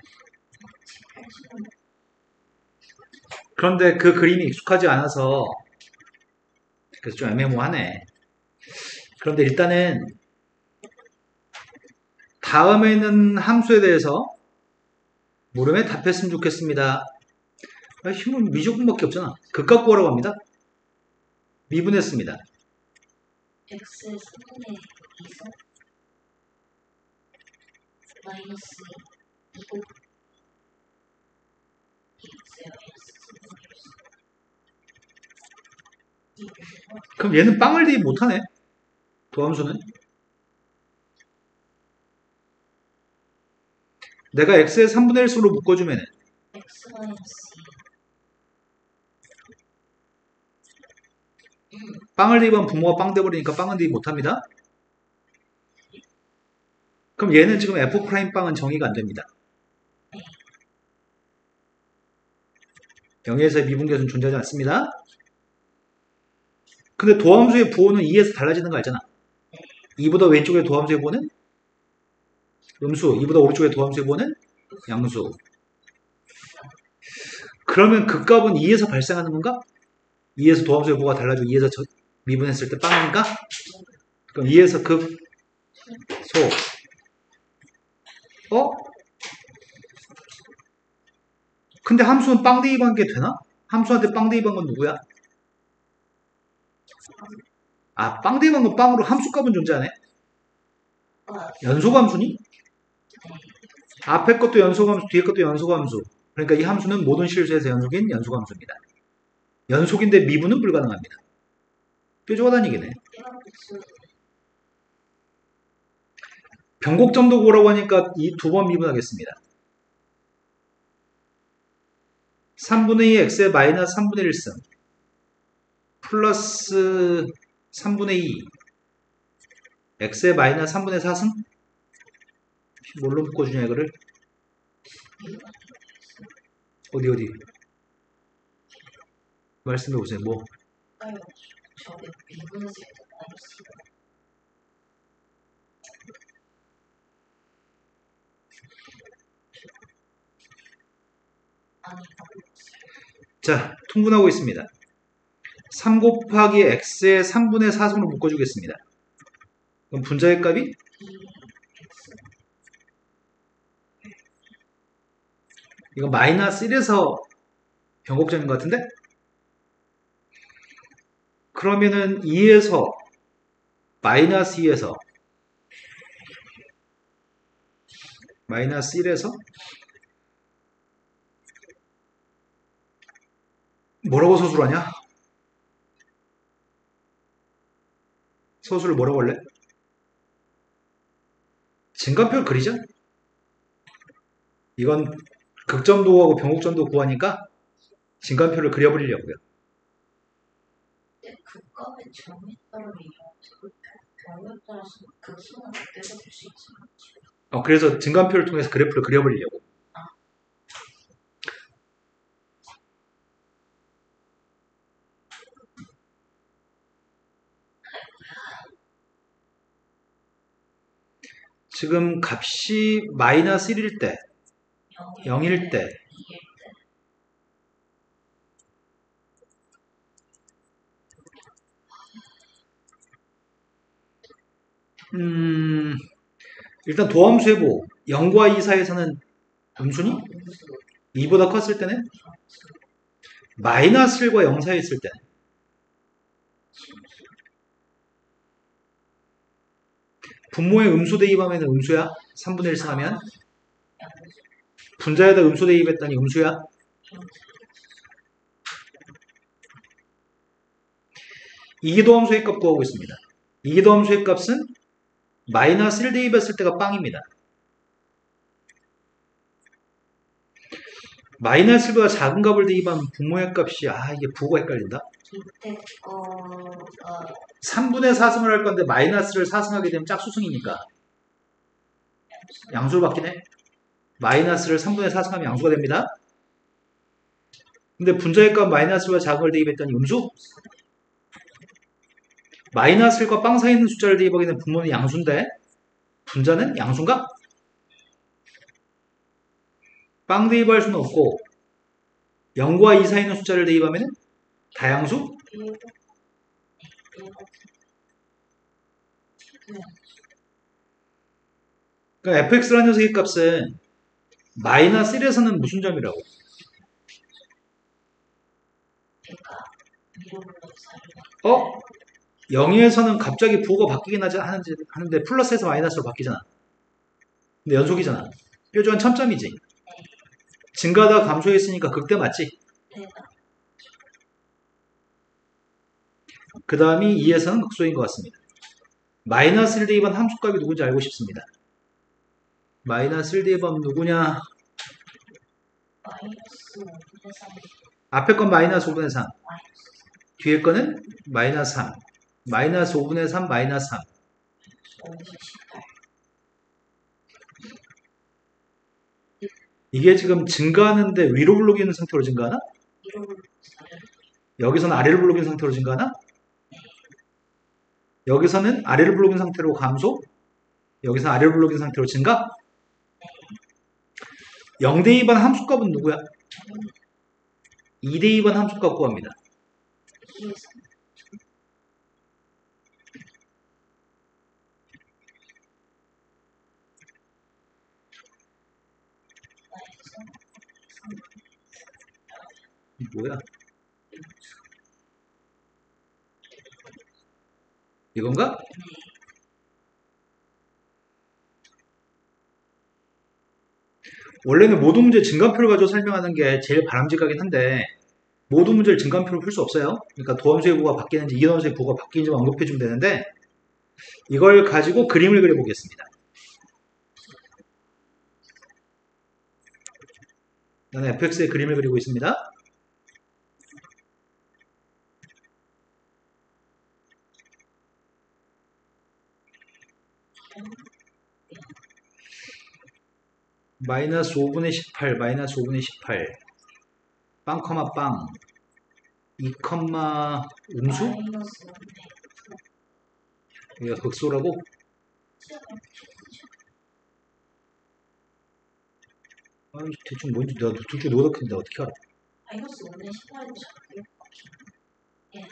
그런데 그 그림이 익숙하지 않아서 그래서 좀 애매모호하네. 그런데 일단은 다음에는 함수에 대해서 물음에 답했으면 좋겠습니다. 힘은 미적분밖에 없잖아. 극값 구하라고 합니다. 미분했습니다. x 3분의 2서 마이너스 2곱 x 마이너스 그럼 얘는 빵을 대입 못하네. 도함수는. 내가 x의 3분의 1수로 묶어주면 x 마이너스 빵을 대입하면 부모가 빵 돼버리니까 빵은 대입 못합니다. 그럼 얘는 지금 f' 빵은 정의가 안 됩니다. 0에서의 미분계수는 존재하지 않습니다. 근데 도함수의 부호는 2에서 달라지는 거 알잖아. 2보다 왼쪽의 도함수의 부호는 음수, 2보다 오른쪽의 도함수의 부호는 양수. 그러면 극값은 2에서 발생하는 건가? 2에서 도함수의 부호가 달라지고 2에서 미분했을 때 빵인가? 그럼 2에서 극, 소. 근데 함수는 빵 대입한 게 되나? 함수한테 빵 대입한 건 누구야? 빵 대입한 건 빵으로 함수값은 존재하네? 연소함수니? 앞에 것도 연소함수, 뒤에 것도 연소함수. 그러니까 이 함수는 모든 실수에서 연속인 연소함수입니다. 연속인데 미분은 불가능합니다. 뾰족하다는 얘기네. 변곡점도 구하라고 하니까 이 두 번 미분하겠습니다. 3분의 2 x의 마이너스 3분의 1승 플러스 3분의 2 x의 마이너스 3분의 4승? 뭘로 묶어주냐 이거를? 어디? 말씀해보세요. 뭐? 저게 미분했을 때 마이너스 아니 자, 통분하고 있습니다. 3 곱하기 x의 3분의 4승으로 묶어주겠습니다. 그럼 분자의 값이? 이거 마이너스 1에서 변곡점인 것 같은데? 그러면은 2에서 마이너스 2에서 마이너스 1에서 뭐라고 서술하냐? 서술을 뭐라고 할래? 증가표를 그리자. 이건 극점도하고 변곡점도 구하니까 증가표를 그려버리려고요. 극값의 점에 따라 변호에 따라서 극수는 내려줄 수 있지만 그래서 증가표를 통해서 그래프를 그려버리려고. 지금 값이 마이너스 1일 때, 0일 때, 2일 일단 도함수의 보 0과 2 사이에서는 음수니? 2보다 컸을 때는? 마이너스 1과 0 사이에 있을 때는? 분모에 음수 대입하면 음수야? 3분의 1 승하면? 분자에다 음수 대입했더니 음수야? 이기도함수의 값 구하고 있습니다. 이기도함수의 값은 마이너스 1 대입했을 때가 빵입니다. 마이너스 1보다 작은 값을 대입하면 분모의 값이 이게 부호가 헷갈린다. 밑에 거가 3분의 4승을 할 건데 마이너스를 4승하게 되면 짝수승이니까 양수를 받긴 해. 마이너스를 3분의 4승하면 양수가 됩니다. 근데 분자의 값 마이너스와 작은 걸 대입했더니 음수? 마이너스과 빵 사이에 있는 숫자를 대입하게 되면 분모는 양수인데 분자는 양수인가? 빵 대입할 수는 없고 0과 2 사이에 있는 숫자를 대입하면 다양수? 1, 1, 그러니까 fx라는 녀석의 값은 마이너스 1에서는 무슨 점이라고? 그러니까 위로 불러서 0에서는 갑자기 부호가 바뀌긴 하는데 플러스에서 마이너스로 바뀌잖아. 근데 연속이잖아. 뾰족한 첨점이지. 증가하다가 감소했으니까 극대 맞지? 내가 그 다음이 2에서는 극소인 것 같습니다. 마이너스 1 대입한 함수값이 누군지 알고 싶습니다. 마이너스 1 대입하면 누구냐? 마이너스 5분의 3 앞에 건 마이너스 5분의 3. 마이너스 뒤에 거는 마이너스 3. 마이너스 5분의 3 마이너스 3. 5분의 18 이게 지금 증가하는데 위로 블록이 있는 상태로 증가하나? 위로 불러서 여기서는 아래로 블록인 상태로 증가하나? 여기서는 아래로 블록인 상태로 감소? 여기서는 아래로 블록인 상태로 증가? 0 대입한 함수값은 누구야? 2 대입한 함수값 구합니다. 2에서 뭐야? 이건가? 원래는 모든 문제 증가표를 가지고 설명하는 게 제일 바람직하긴 한데 모든 문제를 증가표로 풀 수 없어요. 그러니까 도함수의 부호가 바뀌는지 이함수의 부호가 바뀌는지 언급해 주면 되는데 이걸 가지고 그림을 그려보겠습니다. 나는 fx의 그림을 그리고 있습니다. 마이너스 5분의 18, 마이너스 5분의 18, 빵, 빵, 2, 음수? 마이너스 5분의 여기가 극소라고? 아니, 대충 뭔지 내가 둘 중 누가 더 큰데 어떻게 알아? 마이너스 5분의 18도 작고요. 예.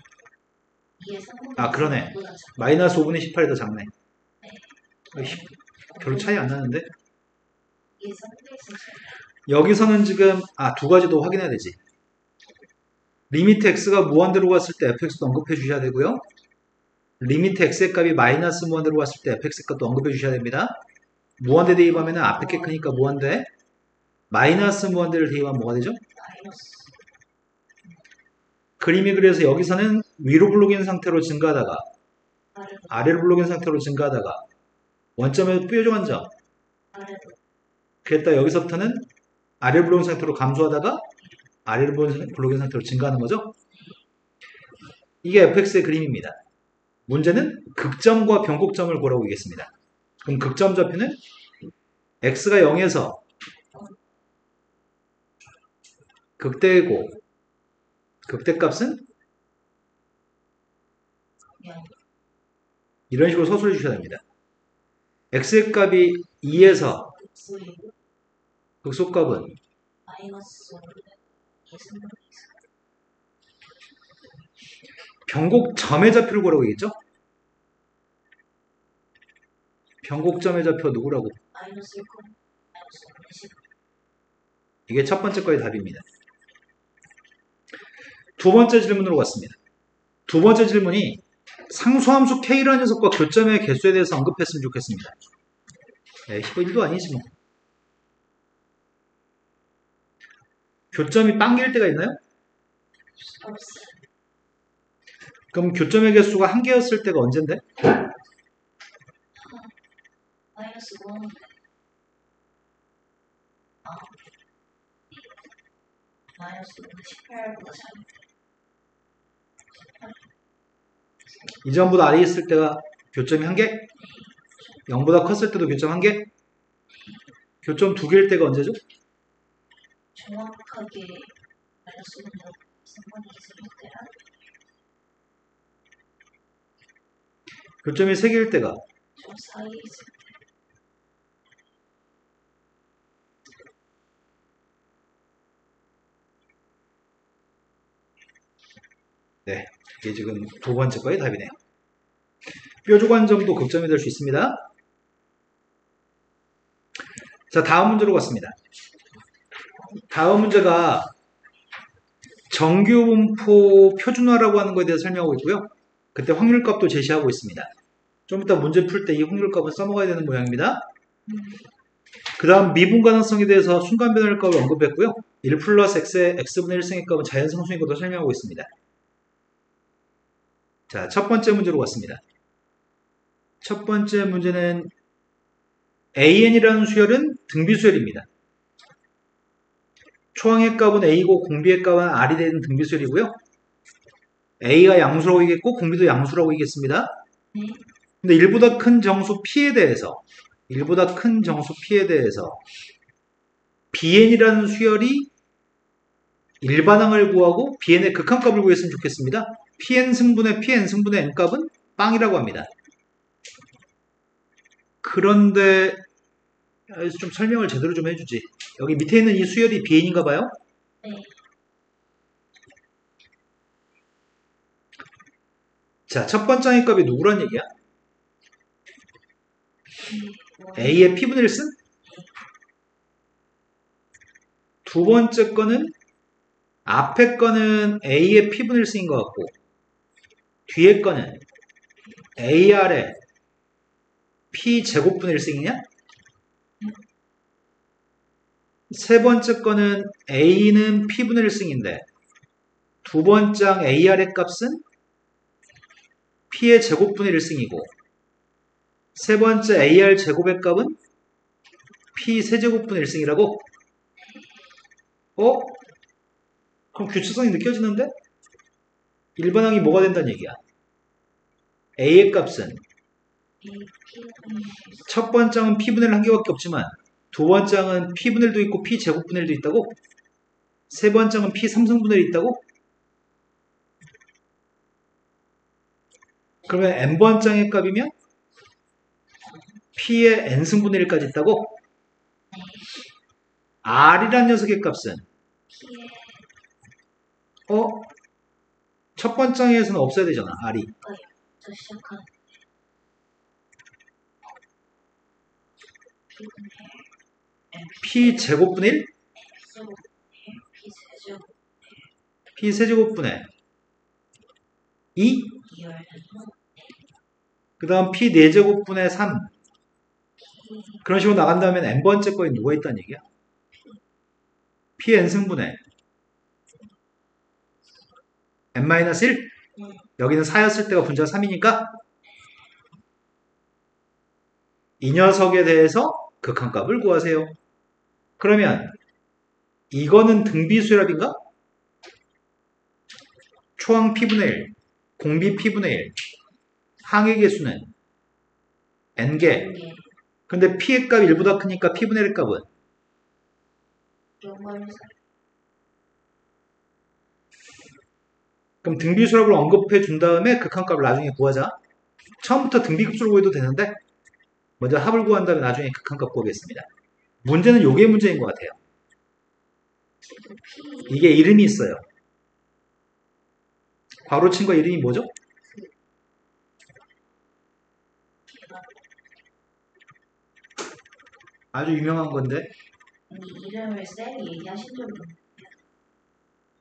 2에서 아, 그러네. 마이너스 5분의 18이 더 작네. 별로 차이 안 나는데? 2에서 300에서 여기서는 지금 두 가지도 확인해야 되지. 리미트 x가 무한대로 갔을 때 fx도 언급해 주셔야 되고요. 리미트 x의 값이 마이너스 무한대로 갔을 때 fx 값도 언급해 주셔야 됩니다. 무한대 대입하면 앞에 게 크니까 무한대, 마이너스 무한대를 대입하면 뭐가 되죠? 마이너스 그림이 그래서 여기서는 위로 블록인 상태로 증가하다가 아래로 블록인 상태로 증가하다가 원점에서 뾰족한 점, 아래로 그랬다 여기서부터는 아래로 블록인 상태로 감소하다가 아래로 블록인 상태로 증가하는 거죠. 이게 fx의 그림입니다. 문제는 극점과 변곡점을 구하라고 하겠습니다. 그럼 극점 좌표는 x가 0에서 극대고 극대값은 이런 식으로 서술해 주셔야 됩니다. x의 값이 2에서 극소이고 극소값은 마이너스 5분의 2에서 변곡점의 좌표를 구하라고 하겠죠? 변곡점의 좌표 누구라고? 마이너스 1, 마이너스 5분의 10 이게 첫 번째 거의 답입니다. 두 번째 질문으로 갔습니다. 두 번째 질문이 상수함수 K라는 녀석과 교점의 개수에 대해서 언급했으면 좋겠습니다. 1도 아니지 뭐. 교점이 빵일 때가 있나요? 없어요. 그럼 교점의 개수가 한 개였을 때가 언젠데? 마이너스 5 마이너스 5분의 18보다 작은 2점보다 아래 있을 때가 교점이 1개, 0보다 컸을 때도 교점 1개, 교점 2개일 때가 언제죠? 정확하게 마이너스 1과 3번이 있을 때랑 교점이 3개일 때가 저 사이에 있을 때. 네, 이게 지금 두 번째 거의 답이네요. 뾰족한점도 극점이 될 수 있습니다. 자, 다음 문제로 갔습니다. 다음 문제가 정규분포 표준화라고 하는 것에 대해서 설명하고 있고요. 그때 확률값도 제시하고 있습니다. 좀 이따 문제 풀 때 이 확률값은 써먹어야 되는 모양입니다. 그 다음 미분 가능성에 대해서 순간 변화율 값을 언급했고요. 1 플러스 x의 x분의 1승의 값은 자연상수인 것도 설명하고 있습니다. 자, 첫 번째 문제로 갔습니다. 첫 번째 문제는 an이라는 수열은 등비수열입니다. 초항의 값은 a고 공비의 값은 r이 되는 등비수열이고요. a가 양수라고 이겠고 공비도 양수라고 이겠습니다. 근데 1보다 큰 정수 p에 대해서 bn이라는 수열이 일반항을 구하고 bn의 극한값을 구했으면 좋겠습니다. pn 승분의 n 값은 빵이라고 합니다. 그런데 좀 설명을 제대로 좀 해주지. 여기 밑에 있는 이 수열이 bn인가 봐요. 네. 자, 첫 번째 항의 값이 누구란 얘기야? a의 p분의 1승? 두 번째 거는 앞에 거는 a의 p분의 1승인 것 같고 뒤에 거는 ar의 p제곱분의 1승이냐? 세 번째 거는 a는 p분의 1승인데 두 번째 항 ar의 값은 p의 제곱분의 1승이고 세 번째 ar 제곱의 값은 p 세제곱분의 1승이라고? 그럼 규칙성이 느껴지는데? 일반항이 뭐가 된다는 얘기야? a의 값은 첫 번째 항은 p분의 1 한 개밖에 없지만 두 번째 항은 p분의 1도 있고 p제곱분의 1도 있다고? 세 번째 항은 p3승분의 1이 있다고? 그러면 n번째 항의 값이면 p의 n승분의 1까지 있다고? r이란 녀석의 값은 첫 번째 항에서는 없어야 되잖아, r이. 저 시작한 p제곱분의 1? P세제곱 p세제곱분의 2? 2열 그 다음 p 4제곱분의 3 그런 식으로 나간다면 n번째 거에 누가 있다는 얘기야? pn승분의 n-1? 여기는 4였을 때가 분자 3이니까 이 녀석에 대해서 극한값을 구하세요. 그러면 이거는 등비수열합인가? 초항 p분의 1, 공비 p분의 1, 항의 개수는 n개. 근데 p의 값이 1보다 크니까 p분의 1 값은 그럼 등비수열합을 언급해 준 다음에 극한값을 나중에 구하자. 처음부터 등비급수를 구해도 되는데 먼저 합을 구한 다음에 나중에 극한값 구하겠습니다. 문제는 요게 문제인 것 같아요. 이게 이름이 있어요. 괄호친 거 이름이 뭐죠? 아주 유명한 건데 이 이름을 쌤이 얘기하신 적이 없는데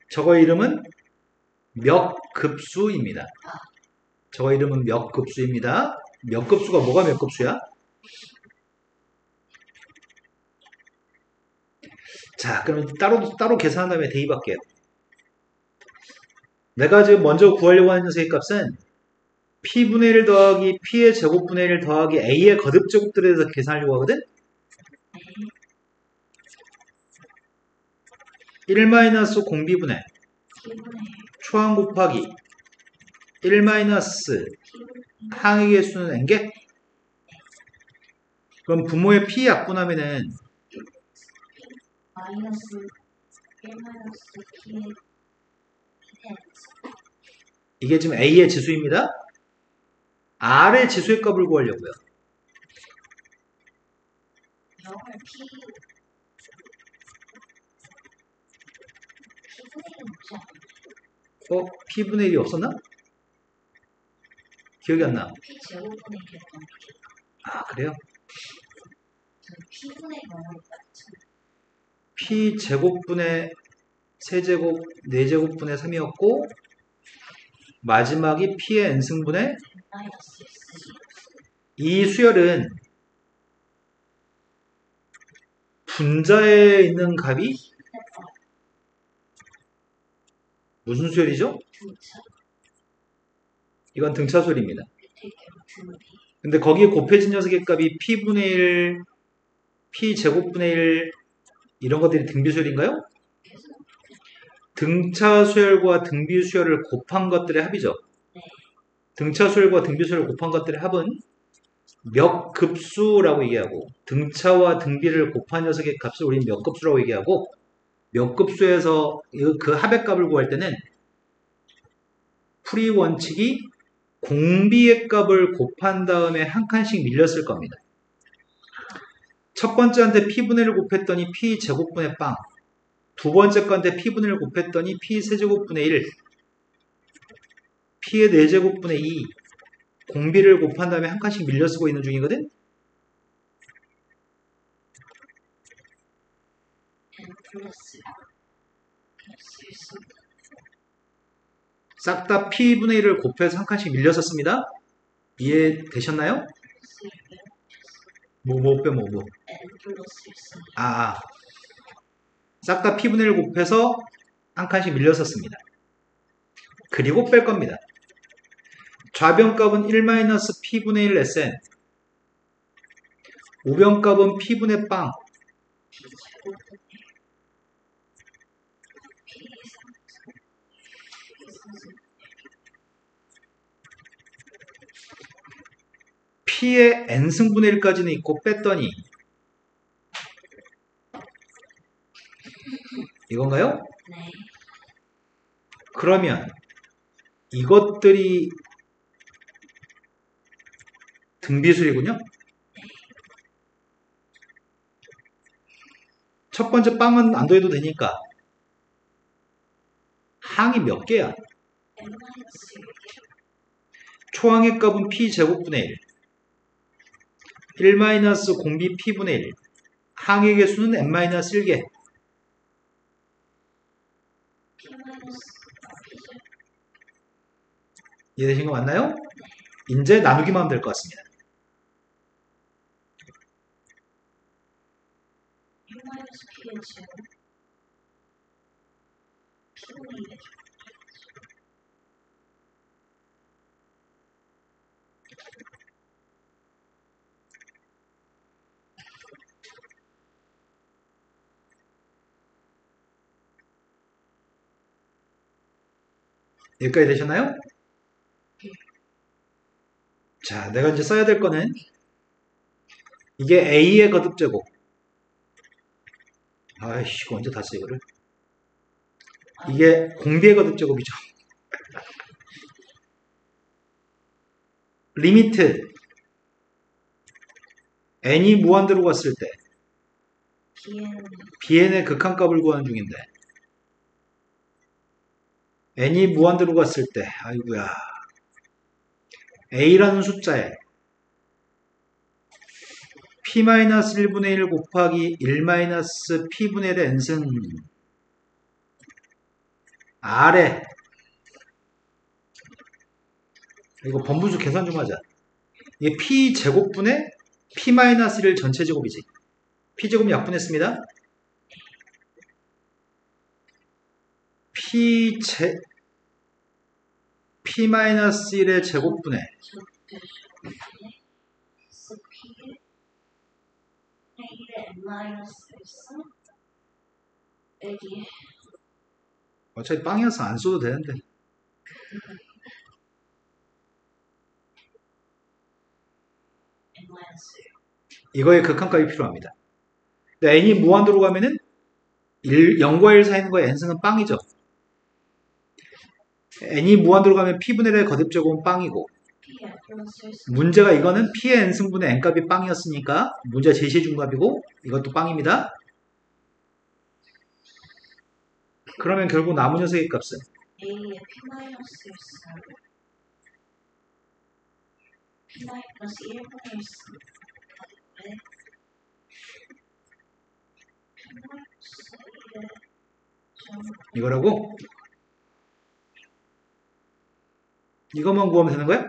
저거 이름은 몇급수입니다. 저거 이름은 몇급수입니다. 몇급수가 뭐가 몇급수야? 자, 그럼 따로 계산한 다음에 대입할게요. 내가 지금 먼저 구하려고 하는 녀석의 값은 p분의 1 더하기 p의 제곱분의 1 더하기 a의 거듭제곱들에 대해서 계산하려고 하거든? 1 공비분의 초항 곱하기 1 마이너스 항의 개수는 n개? 그럼 분모의 p 약분하면은 마이너스 1 마이너스 P의 n 이게 지금 a의 지수입니다. r의 지수의 값을 구하려고요. 0을 P분의 1은 없지 않나요? p분의 1이 없었나? 기억이 안 나. P 제곱분의 1이었던 아, 그래요? P분의 0으로 빠졌잖아요. p 제곱분의 세제곱, 4제곱분의 3이었고 마지막이 p의 n승분의 마이너스 S 이 수열은 분자에 있는 값이 무슨 수열이죠? 등차 이건 등차 수열입니다. 밑에 있게요. 등비 근데 거기에 곱해진 녀석의 값이 p분의 1, p 제곱분의 1 이런 것들이 등비 수열인가요? 등차 수열과 등비 수열을 곱한 것들의 합이죠. 네. 등차 수열과 등비 수열을 곱한 것들의 합은 몇 급수라고 얘기하고 등차와 등비를 곱한 녀석의 값을 우리는 몇 급수라고 얘기하고 몇 급수에서 그 합의 값을 구할 때는 풀이 원칙이 공비의 값을 곱한 다음에 한 칸씩 밀렸을 겁니다. 첫 번째한테 p분의 1을 곱했더니 p 제곱분의 빵. 두 번째 건데 p분의 1을 곱했더니 p 세제곱분의 1. p의 4제곱분의 2. 공비를 곱한 다음에 한 칸씩 밀려 쓰고 있는 중이거든. n 플러스 있습니다. 싹 다 p분의 1을 곱해서 한 칸씩 밀려 썼습니다. 이해되셨나요? 뭐. n 플러스 있습니다. 싹 다 p분의 1을 곱해서 한 칸씩 밀려 썼습니다. 그리고 뺄 겁니다. 좌변값은 1-p분의 1 sn. 우변값은 p분의 빵. p의 n승분의 1까지는 있고 뺐더니 이건가요? 네. 그러면 이것들이 등비술이군요. 첫 번째 빵은 안 더해도 되니까 항이 몇 개야? n 마이너스 초항의 값은 p 제곱분의 1. 1 공비 p분의 1. 항의 개수는 n-1개. P 마이너스 P죠. 이해되신 거 맞나요? 이제 나누기만 하면 될 것 같습니다. 1 마이너스 P의 제곱 P분의 1의 여기까지 되셨나요? 자, 내가 이제 써야 될 거는 이게 A의 거듭제곱. 아이씨, 이거 언제 다 써, 이거를. 이게 공비의 거듭제곱이죠. 리미트 n이 무한대로 갔을 때 Bn bn의 극한값을 구하는 중인데 n이 무한대로 갔을 때 아이고야 a라는 숫자에 p-1분의 1 곱하기 1-p분의 1의 n승 r에 이거 번분수 계산 좀 하자. 이게 p 제곱분의 p-1 전체 제곱이지. p 제곱 약분했습니다. p-1의 제곱분의 P의 n 마이너스 S 빼기 어차피 빵이어서 안 써도 되는데 이거의 극한값이 필요합니다. 근데 n이 무한대로 가면은 0과 1 사이에 있는 거에 n승은 빵이죠. n이 무한대로 가면 p분의 1의 거듭제곱은 빵이고, 문제가 이거는 p의 n승분의 n값이 빵이었으니까 문제 제시해 준 값이고 이것도 빵입니다. 그러면 결국 남은 녀석의 값은 A의 P-1 P-1 1분의 1 이거라고? 이것만 구하면 되는 거야?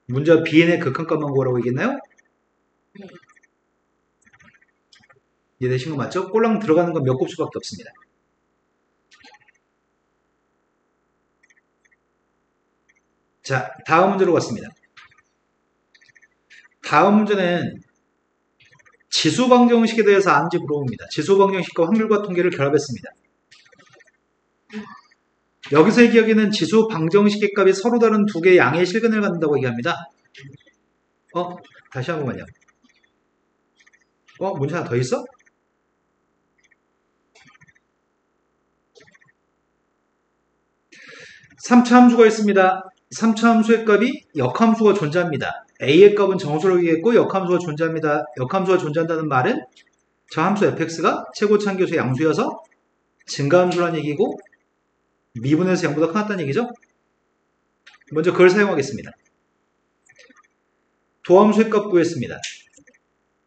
문제가 bn의 극한값만 구하라고 얘기했나요? 네. 이해되신 거 맞죠? 꼴랑 들어가는 건 몇 곱수밖에 없습니다. 자, 다음 문제로 갔습니다. 다음 문제는 지수 방정식에 대해서 아는지 물어봅니다. 지수 방정식과 확률과 통계를 결합했습니다. 여기서 얘기하기는 지수 방정식의 값이 서로 다른 두 개의 양의 실근을 갖는다고 얘기합니다. 다시 한 번만요. 문제 하나 더 있어? 삼차 함수가 있습니다. 삼차 함수의 값이 역함수가 존재합니다. a의 값은 정수로 얘기했고 역함수가 존재합니다. 역함수가 존재한다는 말은 저 함수 fx가 최고차함계수의 양수여서 증가함수란 얘기고 미분에서 0보다 커났다는 얘기죠. 먼저 그걸 사용하겠습니다. 도함수의 값 구했습니다.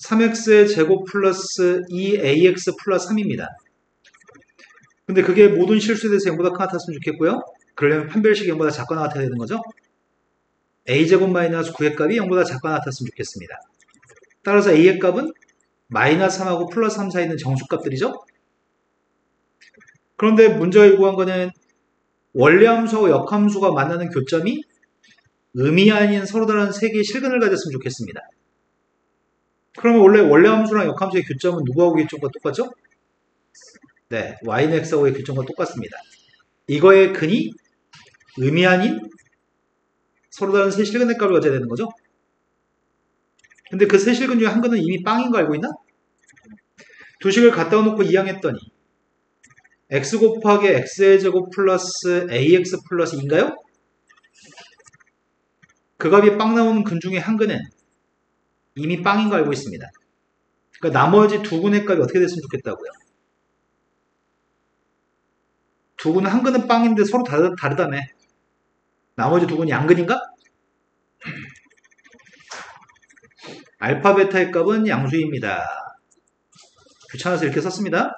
3x의 제곱 플러스 2ax 플러스 3입니다. 근데 그게 모든 실수에 대해서 0보다 큰 같았으면 좋겠고요. 그러려면 판별식이 0보다 작거나 같아야 되는 거죠. a제곱 마이너스 9의 값이 0보다 작거나 같았으면 좋겠습니다. 따라서 a의 값은 마이너스 3하고 플러스 3 사이에 있는 정수값들이죠. 그런데 문제가 요구한 거는 원래 함수하고 역함수가 만나는 교점이 음이 아닌 서로 다른 세 개의 실근을 가졌으면 좋겠습니다. 그러면 원래 함수랑 역함수의 교점은 누구하고 교점과 똑같죠? 네, y는 x하고의 교점과 똑같습니다. 이거의 근이 음이 아닌 서로 다른 세 실근의 값을 가져야 되는 거죠. 근데 그 세 실근 중에 한 근은 이미 빵인 거 알고 있나? 두 식을 갖다 놓고 이항했더니 x 곱하기 x의 제곱 플러스 ax 플러스 2인가요? 그 값이 빵 나오는 근 중에 한 근은 이미 빵인 거 알고 있습니다. 그러니까 나머지 두 근의 값이 어떻게 됐으면 좋겠다고요. 두 근은 한 근은 빵인데 서로 다르다며. 나머지 두 근이 양근인가? 알파 베타의 값은 양수입니다. 귀찮아서 이렇게 썼습니다.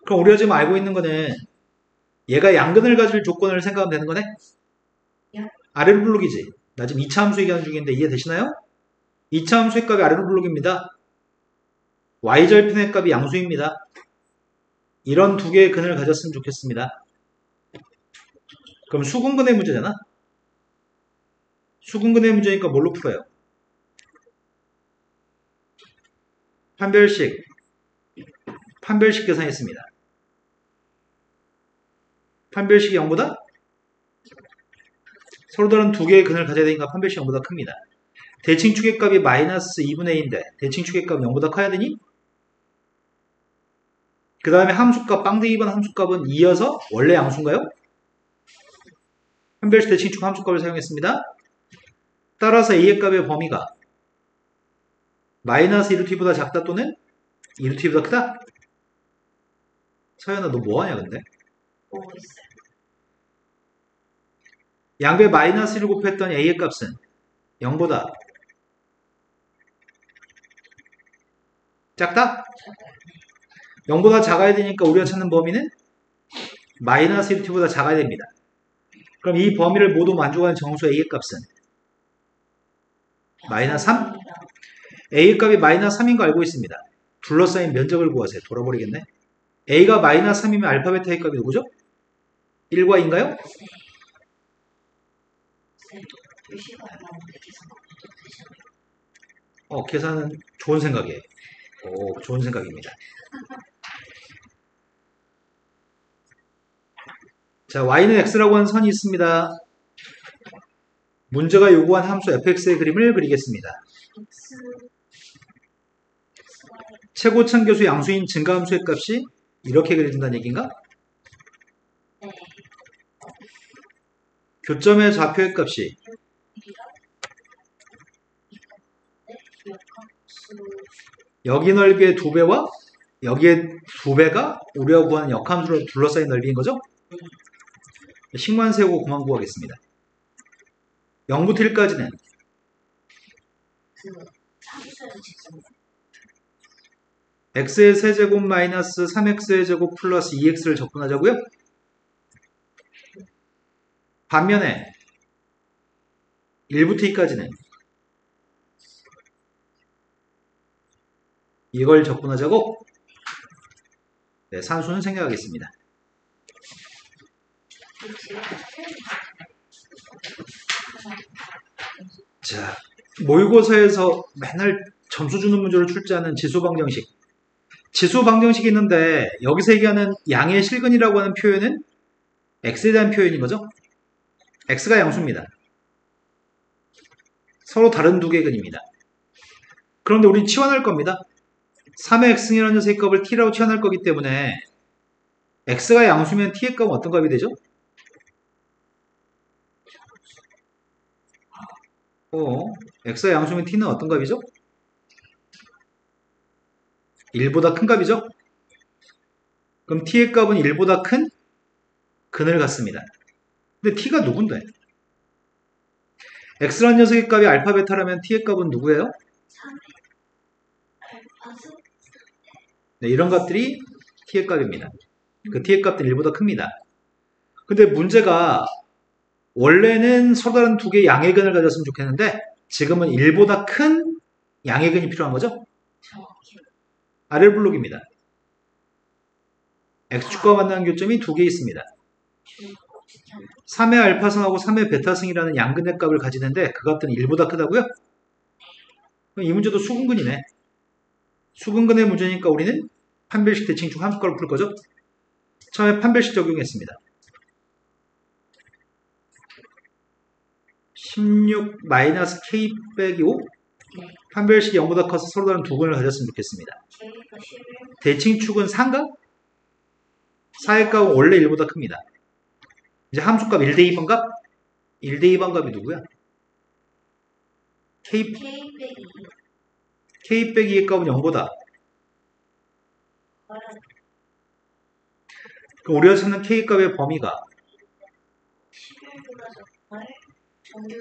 그럼 우리가 지금 알고 있는 거는 얘가 양근을 가질 조건을 생각하면 되는 거네? 아래로 블록이지. 나 지금 2차 함수 얘기하는 중인데 이해되시나요? 2차 함수의 값이 아래로 블록입니다. y절편의 값이 양수입니다. 이런 두 개의 근을 가졌으면 좋겠습니다. 그럼 수근근의 문제잖아? 수근근의 문제니까 뭘로 풀어요? 판별식 계산했습니다. 판별식이 0보다? 서로 다른 두 개의 근을 가져야 되니까 판별식이 0보다 큽니다. 대칭축의 값이 마이너스 2분의 2인데 대칭축의 값이 0보다 커야 되니? 그 다음에 함수값, 빵대기 번 함수값은 2여서 원래 양수인가요? 판별식 대칭축 함수값을 사용했습니다. 따라서 a의 값의 범위가 마이너스 1루t보다 작다 또는 2루t보다 크다? 서연아 너 뭐하냐 근데? 보고 있어요. 양배 마이너스 1을 곱했더니 a의 값은 0보다 작다? 0보다 작아야 되니까 우리가 찾는 범위는 마이너스 1t보다 작아야 됩니다. 그럼 이 범위를 모두 만족하는 정수 a의 값은 마이너스 3? a의 값이 마이너스 3인 거 알고 있습니다. 둘러싸인 면적을 구하세요. 돌아버리겠네. a가 마이너스 3이면 알파 베타의 값이 누구죠? 1과 2인가요? 계산은 좋은 생각이에요. 좋은 생각입니다. 자, y는 x라고 하는 선이 있습니다. 문제가 요구한 함수 fx의 그림을 그리겠습니다. x 최고 참교수 양수인 증가함수의 값이 이렇게 그려진다는 얘기인가? 네 교점의 좌표의 값이 역함수 여기 넓이의 2배와 여기에 2배가 우리가 구하는 역함수로 둘러싸인 넓이인 거죠? 식만 세우고 그만 구하겠습니다. 0부터 1까지는 그 함수에서 직선 x의 세제곱 마이너스 3x의 제곱 플러스 2x를 적분하자고요? 반면에 1부터 2까지는 이걸 적분하자고? 네, 산수는 생략하겠습니다. 자, 모의고사에서 맨날 점수 주는 문제를 출제하는 지수방정식. 지수방정식이 있는데 여기서 얘기하는 양의 실근이라고 하는 표현은 x에 대한 표현인 거죠? x가 양수입니다. 서로 다른 두 개의 근입니다. 그런데 우린 치환할 겁니다. 3의 x승이라는 녀석의 값을 t라고 치환할 거기 때문에 x가 양수면 t의 값은 어떤 값이 되죠? x가 양수면 t는 어떤 값이죠? 1보다 큰 값이죠? 그럼 t의 값은 1보다 큰 근을 갖습니다. 근데 t가 누군데? x라는 녀석의 값이 알파 베타라면 t의 값은 누구예요? 3의 알파수 네, 이런 값들이 t의 값입니다. 그 t의 값들은 1보다 큽니다. 근데 문제가 원래는 서로 다른 두 개의 양의 근을 가졌으면 좋겠는데 지금은 1보다 큰 양의 근이 필요한 거죠? 정확히 아래 블록입니다. x축과 만나는 교점이 두 개 있습니다. 3의 알파승하고 3의 베타승이라는 양근의 값을 가지는데 그 값들은 1보다 크다고요? 그럼 이 문제도 수근근이네. 수근근의 문제니까 우리는 판별식 대칭축 함수값을 풀 거죠? 처음에 판별식 적용했습니다. 16 마이너스 k 빼기 5 판별식이 0보다 커서 서로 다른 두 근을 가졌으면 좋겠습니다. k가 11 대칭축은 4인가? 4의 값은 원래 1보다 큽니다. 이제 함수값 1대 2번 값? 1대 2번 값이 누구야? k, k 빼기 2 k 빼기 2의 값은 0보다. 그럼 우리가 찾는 k 값의 범위가 11보다 적발 정규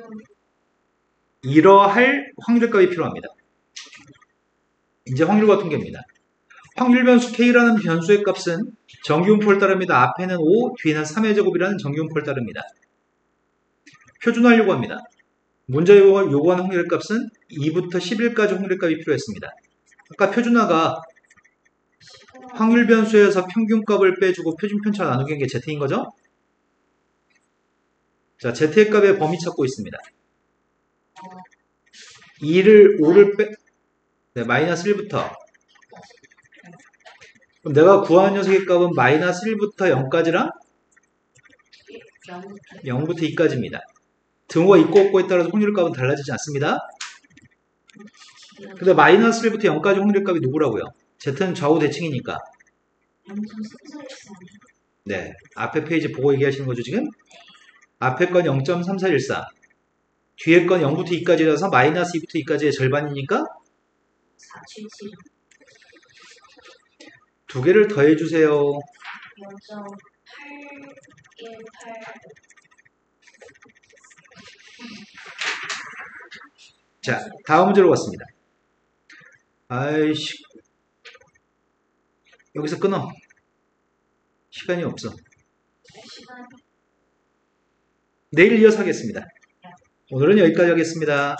이러할 확률값이 필요합니다. 이제 확률과 통계입니다. 확률 변수 k라는 변수의 값은 정기분포를 따릅니다. 앞에는 5, 뒤에는 3의 제곱이라는 정기분포를 따릅니다. 표준화하려고 합니다. 문제 요구하는 확률의 값은 2부터 11까지 확률의 값이 필요했습니다. 아까 표준화가 확률 변수에서 평균값을 빼주고 표준 편차를 나누기 한 게 z인 거죠? 자, z의 값의 범위 찾고 있습니다. 2를 5를 빼 네, 마이너스 1부터 그럼 내가 구하는 녀석의 값은 마이너스 1부터 0까지랑 0부터 2까지입니다. 등호가 있고 없고에 따라서 확률 값은 달라지지 않습니다. 근데 마이너스 1부터 0까지 확률 값이 누구라고요? z는 좌우 대칭이니까. 0.3414 네, 앞에 페이지 보고 얘기하시는 거죠 지금? 앞에 건 0.3414 뒤에 건 0부터 2까지라서 마이너스 2부터 2까지의 절반이니까 477 두 개를 더해주세요. 0.818 자, 다음 문제로 왔습니다. 아이씨, 여기서 끊어. 시간이 없어. 시간 내일 이어서 하겠습니다. 오늘은 여기까지 하겠습니다.